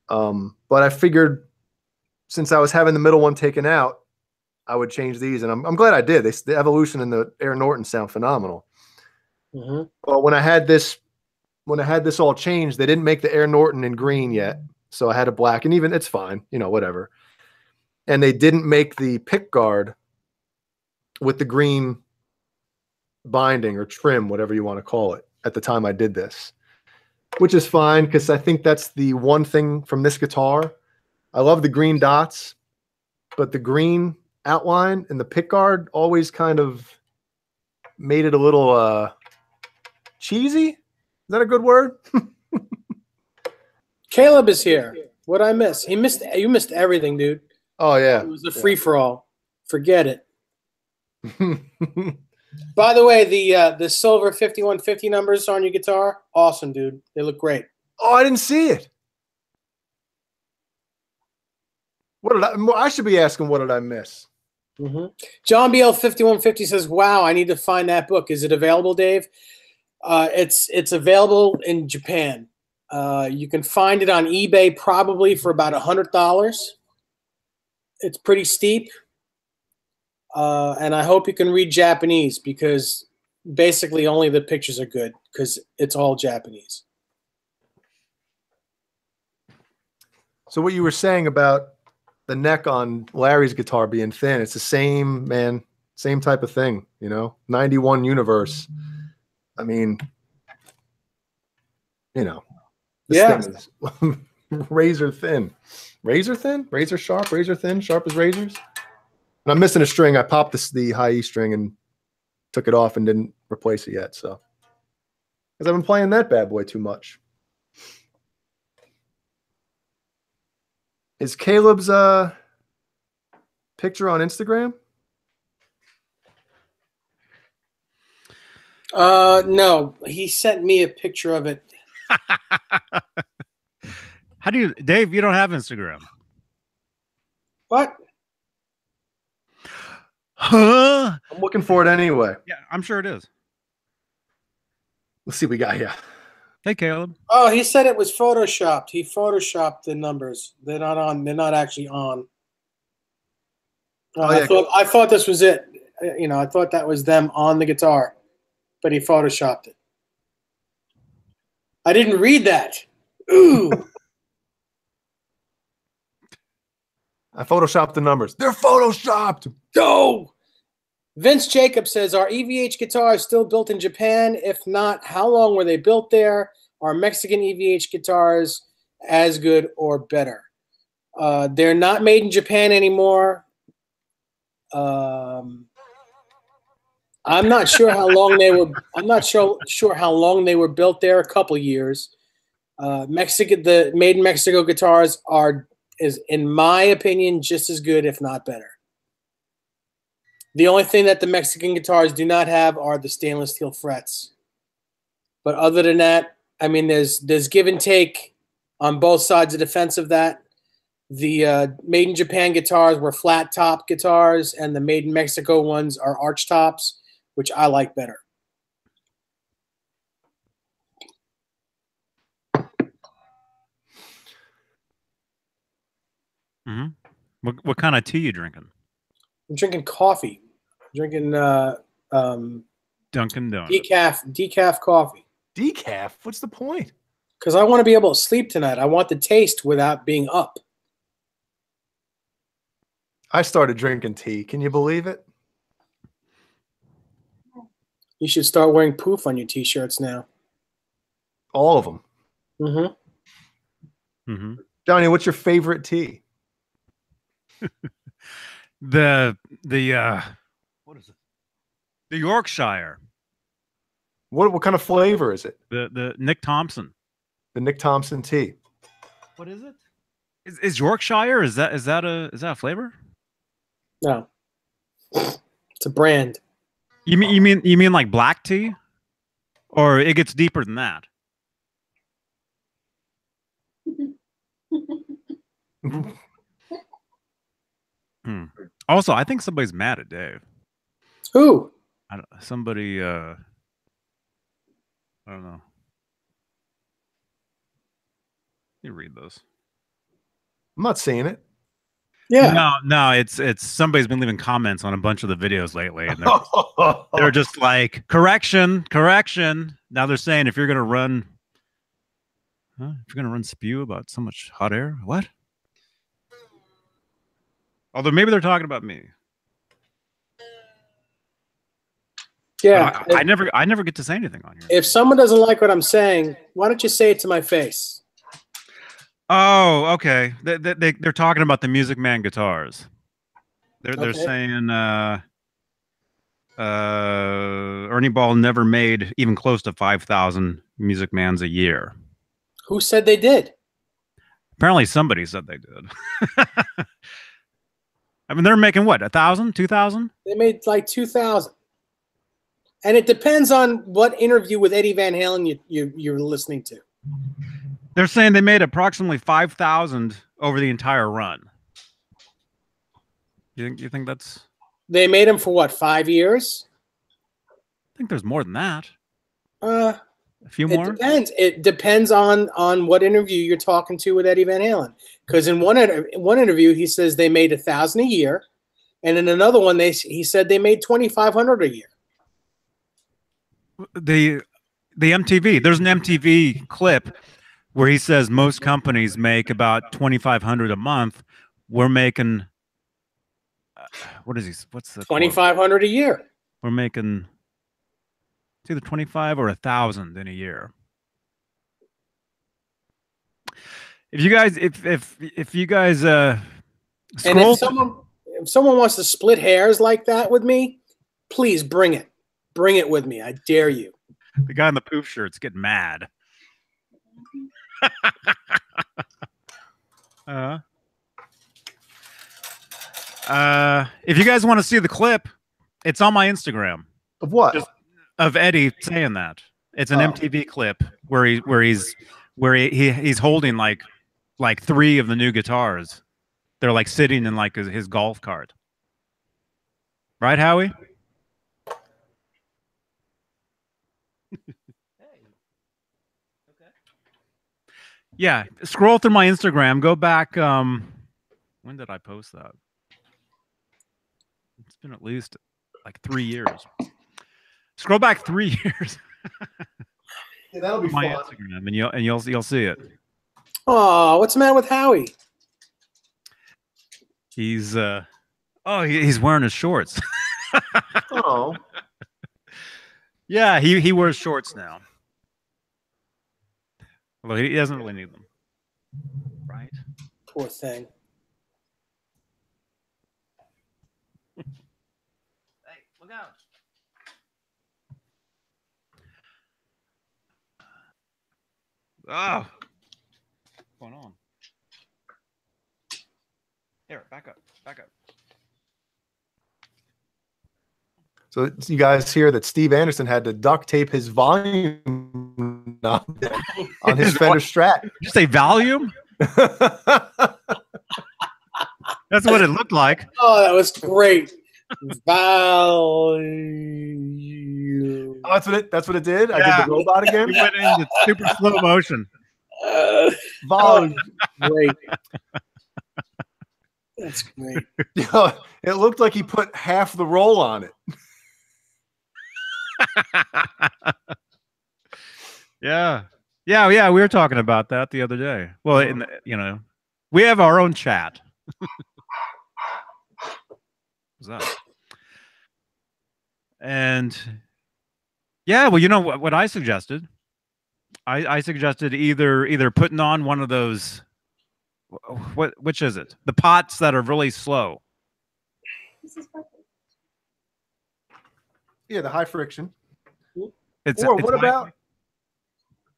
But I figured since I was having the middle one taken out, I would change these, and I'm glad I did. The evolution and the Air Norton sound phenomenal. Mm-hmm. Well, when I had this all changed, they didn't make the Air Norton in green yet, so I had a black, and even it's fine, you know, whatever. And they didn't make the pick guard with the green binding or trim, whatever you want to call it, at the time I did this, which is fine because I think that's the one thing from this guitar. I love the green dots, but the green outline and the pick guard always kind of made it a little cheesy. Is that a good word? Caleb is here. What'd I miss? You missed everything, dude. Oh yeah. It was a free-for-all. Forget it. By the way, the silver 5150 numbers on your guitar, awesome, dude. They look great. Oh, I didn't see it. What did I should be asking, what did I miss? Mm-hmm. John BL 5150 says, "Wow, I need to find that book. Is it available, Dave?" It's available in Japan. You can find it on eBay probably for about $100. It's pretty steep. And I hope you can read Japanese because basically only the pictures are good because it's all Japanese. So what you were saying about the neck on Larry's guitar being thin, it's the same, man, same type of thing, you know, 91 Universe. I mean, you know, this thing is razor thin. Razor thin? Razor sharp? Razor thin? Sharp as razors? And I'm missing a string. I popped the high E string and took it off and didn't replace it yet. So, because I've been playing that bad boy too much. Is Caleb's picture on Instagram? No, he sent me a picture of it. How do you, Dave? You don't have Instagram. What? Huh? I'm looking for it anyway. Yeah, I'm sure it is. Let's see what we got here. Hey, Caleb. Oh, he said it was photoshopped. He photoshopped the numbers. They're not on. They're not actually on. Yeah. I thought this was it. You know, I thought that was them on the guitar, but he photoshopped it. I didn't read that. Ooh. I photoshopped the numbers. They're photoshopped. Go. Vince Jacob says, "Are EVH guitars still built in Japan? If not, how long were they built there? Are Mexican EVH guitars as good or better?" They're not made in Japan anymore. I'm not sure how long they were. I'm not sure how long they were built there. A couple years. The made in Mexico guitars is, in my opinion, just as good, if not better. The only thing that the Mexican guitars do not have are the stainless steel frets. But other than that, I mean, there's give and take on both sides of the fence of that. The made in Japan guitars were flat top guitars, and the made in Mexico ones are arch tops, which I like better. Mm-hmm. What kind of tea you drinking? I'm drinking coffee. I'm drinking Dunkin' Donuts. decaf coffee. Decaf? What's the point? Because I want to be able to sleep tonight. I want the taste without being up. I started drinking tea. Can you believe it? You should start wearing poof on your t-shirts now. All of them. Mm-hmm. Mm-hmm. Johnny, what's your favorite tea? The what is it? The Yorkshire. What kind of flavor is it? The Nick Thompson. The Nick Thompson tea. What is it? Is Yorkshire? Is that a flavor? No, it's a brand. You mean like black tea, or it gets deeper than that? Also, I think somebody's mad at Dave. Who? Somebody. I don't know. Let me read this. I'm not seeing it. Yeah. No, it's somebody's been leaving comments on a bunch of the videos lately, and they're just like correction. Now they're saying if you're gonna run spew about so much hot air, what? Although maybe they're talking about me. Yeah. I never get to say anything on here. If someone doesn't like what I'm saying, why don't you say it to my face? Oh, okay. They're talking about the Music Man guitars. They're Okay. saying Ernie Ball never made even close to 5,000 Music Mans a year. Who said they did? Apparently somebody said they did. I mean, they're making what, 1,000, 2,000? They made like 2,000. And it depends on what interview with Eddie Van Halen you're listening to. They're saying they made approximately 5,000 over the entire run. You think that's? They made them for what, 5 years? I think there's more than that. A few more. Depends. It depends on what interview you're talking to with Eddie Van Halen. Because in one interview he says they made 1,000 a year, and in another one he said they made 2,500 a year. The MTV. There's an MTV clip where he says most companies make about 2,500 a month. We're making what's the 2,500 a year. We're making it's either 25 or 1,000 in a year. If you guys and if someone wants to split hairs like that with me, please bring it. Bring it with me. I dare you. The guy in the poof shirt's getting mad. If you guys want to see the clip, it's on my Instagram. Of what? Of Eddie saying that. It's an MTV clip where he's holding like 3 of the new guitars. They're like sitting in like his golf cart. Right, Howie? Yeah, scroll through my Instagram. Go back. When did I post that? It's been at least like 3 years. Scroll back 3 years. Yeah, that'll be my fun. Instagram, and you'll see it. Oh, what's the matter with Howie? He's he's wearing his shorts. Oh. Yeah, he wears shorts now. Although he doesn't really need them. Right? Poor thing. Hey, look out. Oh. What's going on? Here, back up. So you guys hear that Steve Anderson had to duct tape his volume knob on his Fender Strat. Did you say volume? That's what it looked like. Oh, that was great. Volume. Oh, that's what it did? I did the robot again? We went into super slow motion. Volume. Great. That's great. You know, it looked like he put half the roll on it. Yeah. Yeah, yeah, we were talking about that the other day. Well, we have our own chat. What's that? And yeah, well, you know what I suggested? I suggested either putting on one of those which is it? The pots that are really slow. Yeah, the high friction. It's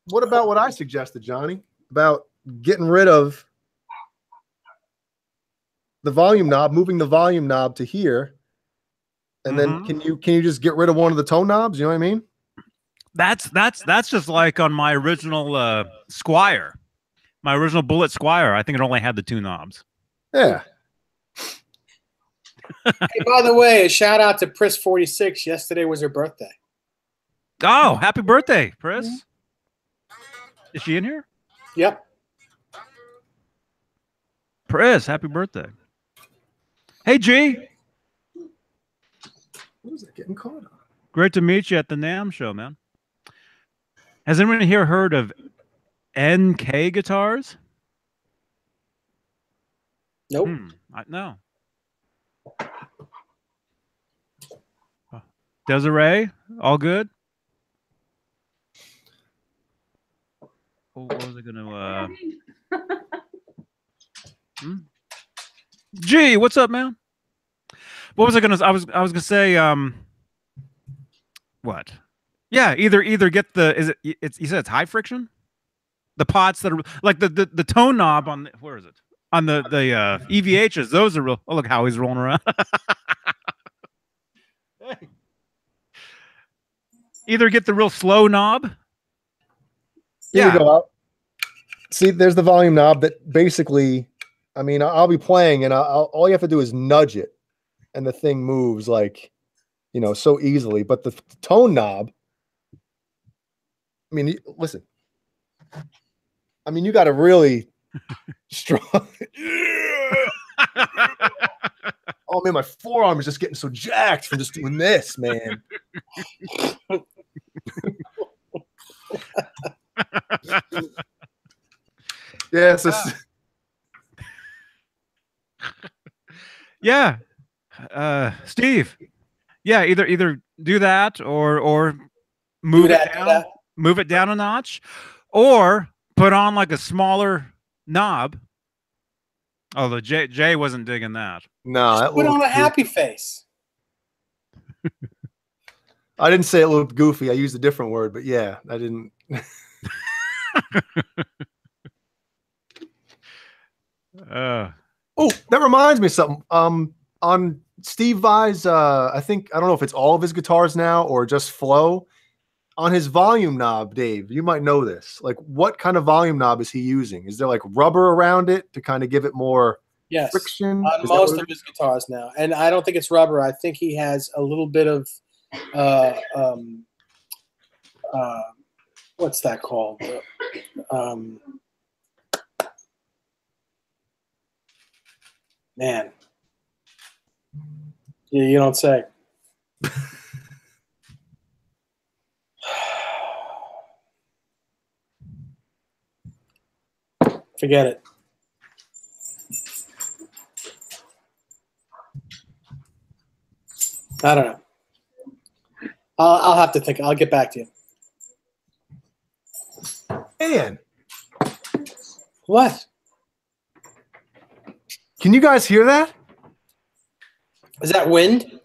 What about what I suggested, Johnny? About getting rid of the volume knob, moving the volume knob to here, and then can you just get rid of one of the tone knobs? You know what I mean? That's just like on my original Squire, my original Bullet Squire. I think it only had the 2 knobs. Yeah. Hey, by the way, a shout out to Pris46. Yesterday was her birthday. Oh, happy birthday, Pris. Is she in here? Yep. Pris, happy birthday. Hey, G. What was I getting caught on? Great to meet you at the NAMM show, man. Has anyone here heard of NK guitars? Nope. No. Desiree, all good? What was I gonna Gee, what's up, man? What was I gonna? I was gonna say. What? Yeah, either get the it's you said it's high friction. The pots that are like the tone knob on where is it on the EVHs? Those are real. Oh, look how he's rolling around. Either get the real slow knob. Here we go. See, there's the volume knob that basically, I mean, I'll be playing and all you have to do is nudge it and the thing moves like, so easily. But the tone knob, I mean, listen, I mean, you got to really strong. Oh, man, my forearm is just getting so jacked from just doing this, man. Yes. Yeah. Steve. Yeah, either do that or move it down a notch, or put on like a smaller knob. Although Jay wasn't digging that. No, just put on a happy face. I didn't say it looked goofy. I used a different word, but yeah, I didn't. Oh, that reminds me of something. On Steve Vai's, I don't know if it's all of his guitars now or just Flow. On his volume knob, Dave, you might know this. Like, what kind of volume knob is he using? Is there like rubber around it to kind of give it more friction? On most of his guitars now, and I don't think it's rubber. I think he has a little bit of, what's that called? Man, yeah, you don't say. Forget it. I don't know. I'll have to think. I'll get back to you. Man. What? Can you guys hear that? Is that wind?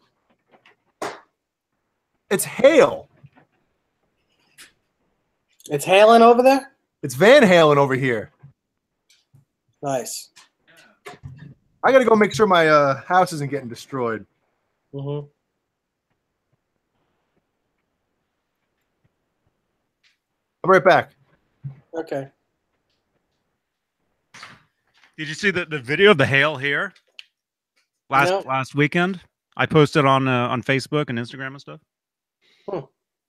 It's hail. It's hailing over there? It's Van Halen over here. Nice. I got to go make sure my house isn't getting destroyed. Mm-hmm. I'll be right back. Okay. Did you see the video of the hail here last weekend? I posted on Facebook and Instagram and stuff. Hmm.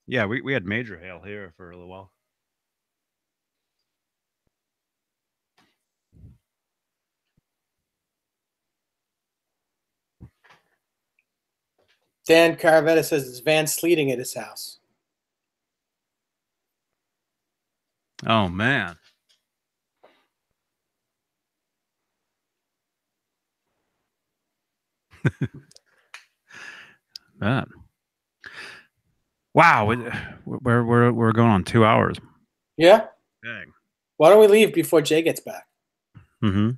Yeah, we had major hail here for a little while. Dan Caravetta says it's Van sleeting at his house. Oh man. Man. Wow, we're going on 2 hours. Yeah. Dang. Why don't we leave before Jay gets back? Mm-hmm.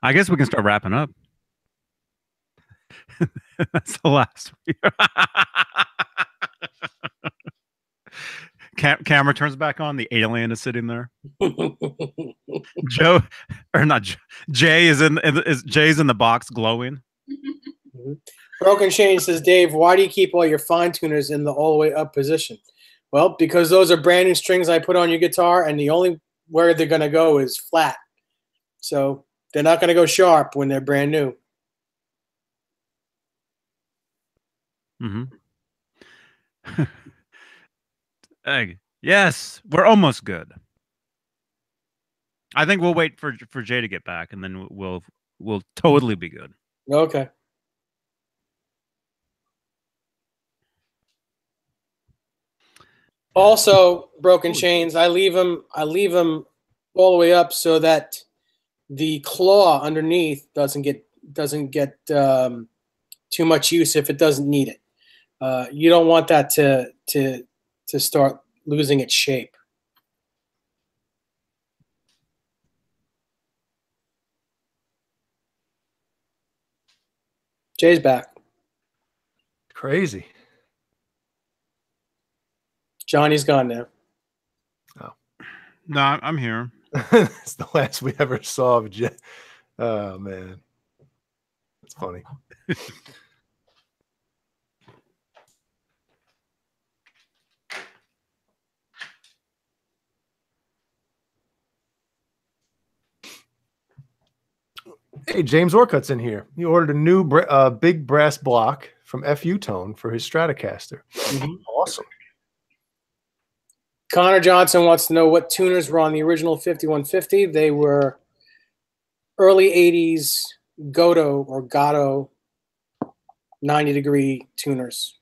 I guess we can start wrapping up. That's the last. Camera turns back on. The alien is sitting there. Joe, or not? Jay's in the box glowing. Broken Chain says, Dave, why do you keep all your fine tuners in the all the way up position? Well, because those are brand new strings I put on your guitar, and the only where they're going to go is flat. So they're not going to go sharp when they're brand new. Mm-hmm. Yes, we're almost good. I think we'll wait for Jay to get back, and then we'll totally be good. Okay. Also, Broken Chains, I leave them all the way up so that the claw underneath doesn't get too much use if it doesn't need it. You don't want that to start losing its shape. Jay's back. Crazy. Johnny's gone now. Oh. No, I'm here. It's the last we ever saw of Jay. Oh man, it's funny. Hey, James Orcutt's in here. He ordered a new big brass block from FU Tone for his Stratocaster. Mm-hmm. Awesome. Connor Johnson wants to know what tuners were on the original 5150. They were early 80s Goto or Gato 90-degree tuners.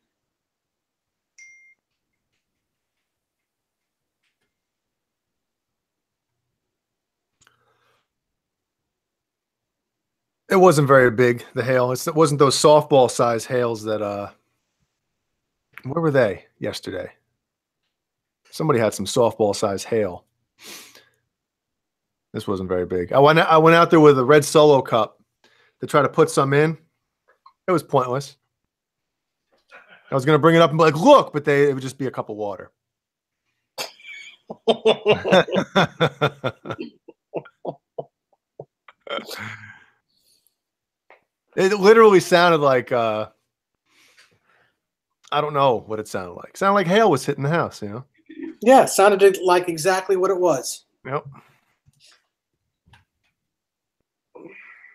It wasn't very big, the hail. It wasn't those softball size hails that where were they yesterday? Somebody had some softball size hail. This wasn't very big. I went out there with a red Solo cup to try to put some in. It was pointless. I was gonna bring it up and be like, look, but it would just be a cup of water. It literally sounded like I don't know what it sounded like. It sounded like hail was hitting the house, you know? Yeah, it sounded like exactly what it was. Yep.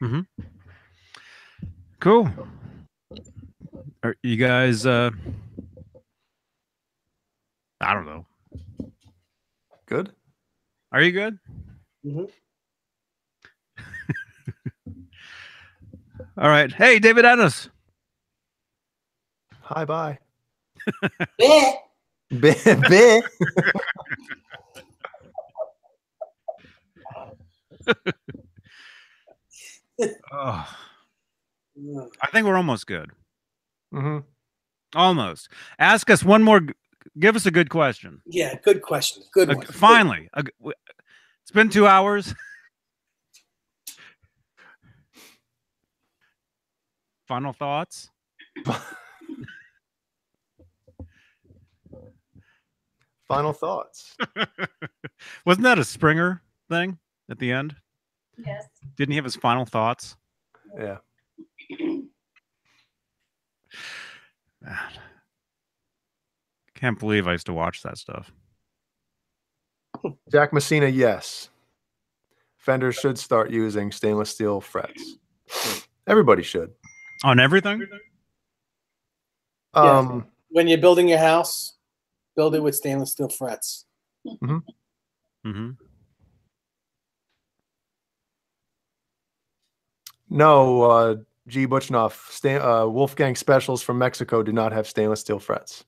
Mm-hmm. Cool. Are you guys I don't know. Good. Are you good? Mm-hmm. All right. Hey, David Ennis. Hi, bye. Yeah. Bleh. Oh, I think we're almost good. Mm-hmm. Almost. Ask us one more. Give us a good question. Yeah, good question. Good one. Finally. It's been 2 hours. Final thoughts? Final thoughts. Wasn't that a Springer thing at the end? Yes. Didn't he have his final thoughts? Yeah. Man. Can't believe I used to watch that stuff. Jack Messina, yes. Fender should start using stainless steel frets. Everybody should. On everything? When you're building your house, build it with stainless steel frets. Mm-hmm. Mm-hmm. No, G. Butchnoff, Wolfgang specials from Mexico do not have stainless steel frets.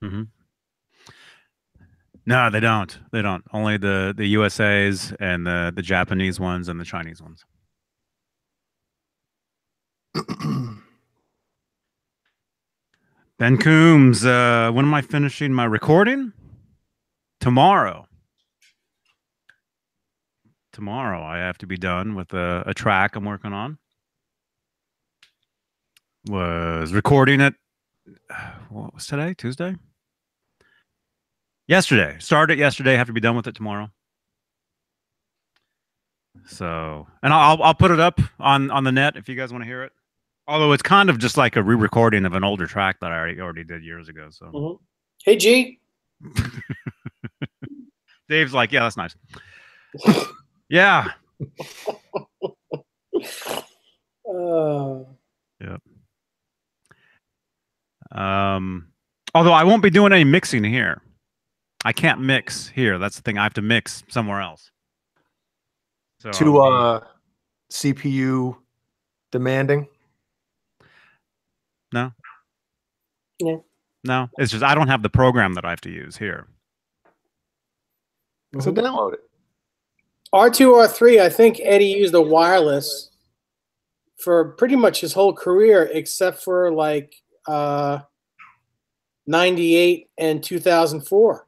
Mm-hmm. No, they don't. They don't. Only the USA's and the Japanese ones and the Chinese ones. Ben Coombs, when am I finishing my recording? Tomorrow. Tomorrow I have to be done with a track I'm working on. Was recording it, what was today? Tuesday? Yesterday. Started yesterday, have to be done with it tomorrow. So, and I'll put it up on the net if you guys want to hear it. Although it's kind of just like a re-recording of an older track that I already did years ago. So, Mm-hmm. Hey, G. Dave's like, yeah, that's nice. Yeah. Yep. Although I won't be doing any mixing here. I can't mix here. That's the thing. I have to mix somewhere else. So CPU demanding? No. Yeah. No. It's just I don't have the program that I have to use here. So download it. R2, R3, I think Eddie used the wireless for pretty much his whole career, except for like 98 and 2004.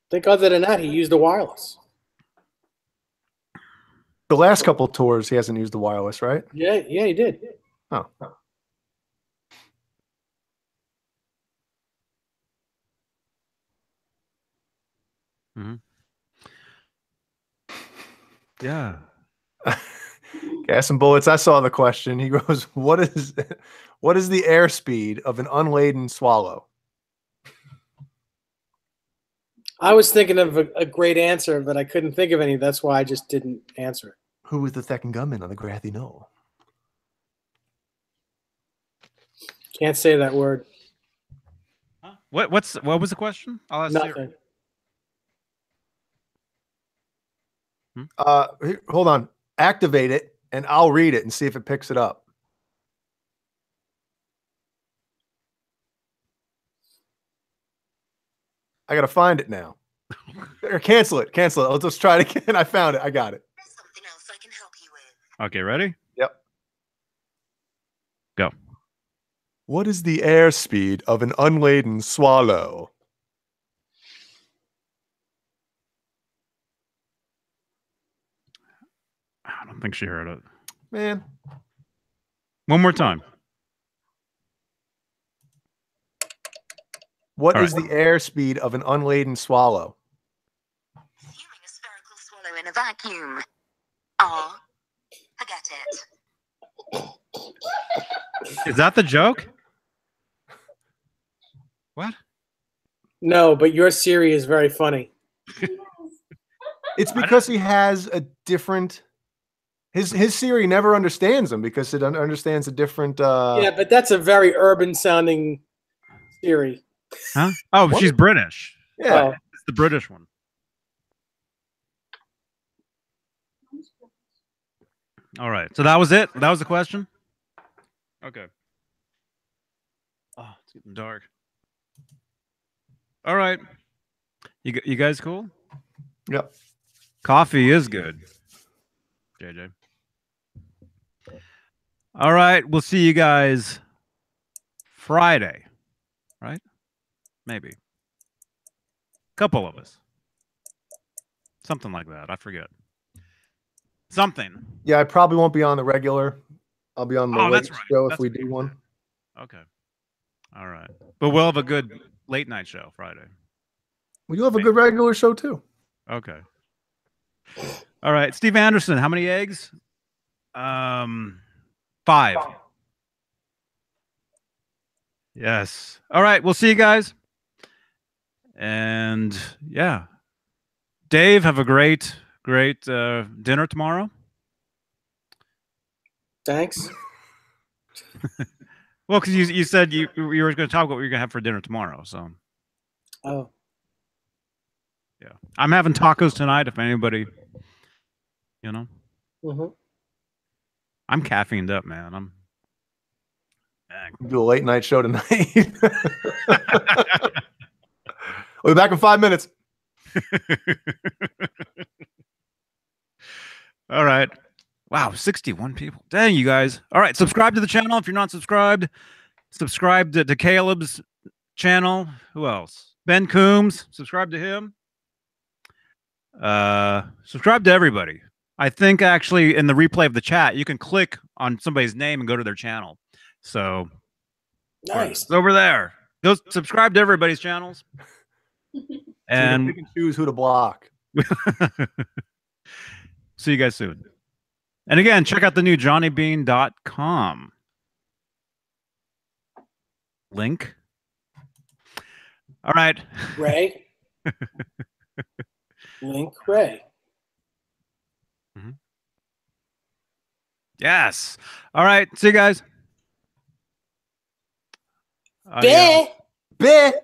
I think other than that, he used the wireless. The last couple of tours, he hasn't used the wireless, right? Yeah, he did. Oh. Mm-hmm. Yeah. Gas and Bullets. I saw the question. He goes, what is the airspeed of an unladen swallow? I was thinking of a great answer, but I couldn't think of any. That's why I just didn't answer it. Who was the second gunman on the Grathy Knoll? Can't say that word. Huh? What was the question? I'll ask Nothing. Hold on. Activate it, and I'll read it and see if it picks it up. I gotta find it now. Or cancel it. Cancel it. Let's just try it again. I found it. I got it. There's something else I can help you with. Okay, ready? Yep. Go. What is the airspeed of an unladen swallow? I don't think she heard it. Man. One more time. What is the airspeed of an unladen swallow? Assuming a spherical swallow in a vacuum. Oh, forget it. Is that the joke? What? No, but your Siri is very funny. It's because he has a different. His Siri never understands them because it understands a different. Yeah, but that's a very urban sounding Siri. Huh? Oh, What? she's British. Yeah. Oh. It's the British one. All right. So that was it. That was the question. Okay. Oh, it's getting dark. All right. You guys cool? Yep. Coffee is good. JJ. All right. We'll see you guys Friday. Right? Maybe. Couple of us. Something like that. I forget. Something. Yeah, I probably won't be on the regular. I'll be on the late that's right. show if That's we right. do one. Okay. All right. But we'll have a good late night show Friday. We do have a good regular show too. Okay. All right. Steve Anderson, how many eggs? 5. Yes. All right. We'll see you guys. And yeah. Dave, have a great dinner tomorrow. Thanks. Well, because you said you were going to talk about what you're going to have for dinner tomorrow. So. Oh. Yeah. I'm having tacos tonight. If anybody, you know, Mhm. I'm caffeined up, man. I'm. Do a late night show tonight. We'll be back in 5 minutes. All right. Wow, 61 people. Dang, you guys. All right, subscribe to the channel if you're not subscribed. Subscribe to Caleb's channel. Who else? Ben Coombs. Subscribe to him. Subscribe to everybody. I think actually in the replay of the chat, you can click on somebody's name and go to their channel. So Nice. it's over there. Go subscribe to everybody's channels. So you And can pick and choose who to block. see you guys soon. And again, check out the new johnnybean.com link. All right. Ray. Link Ray. Yes. All right. See you guys. Bear. Bit.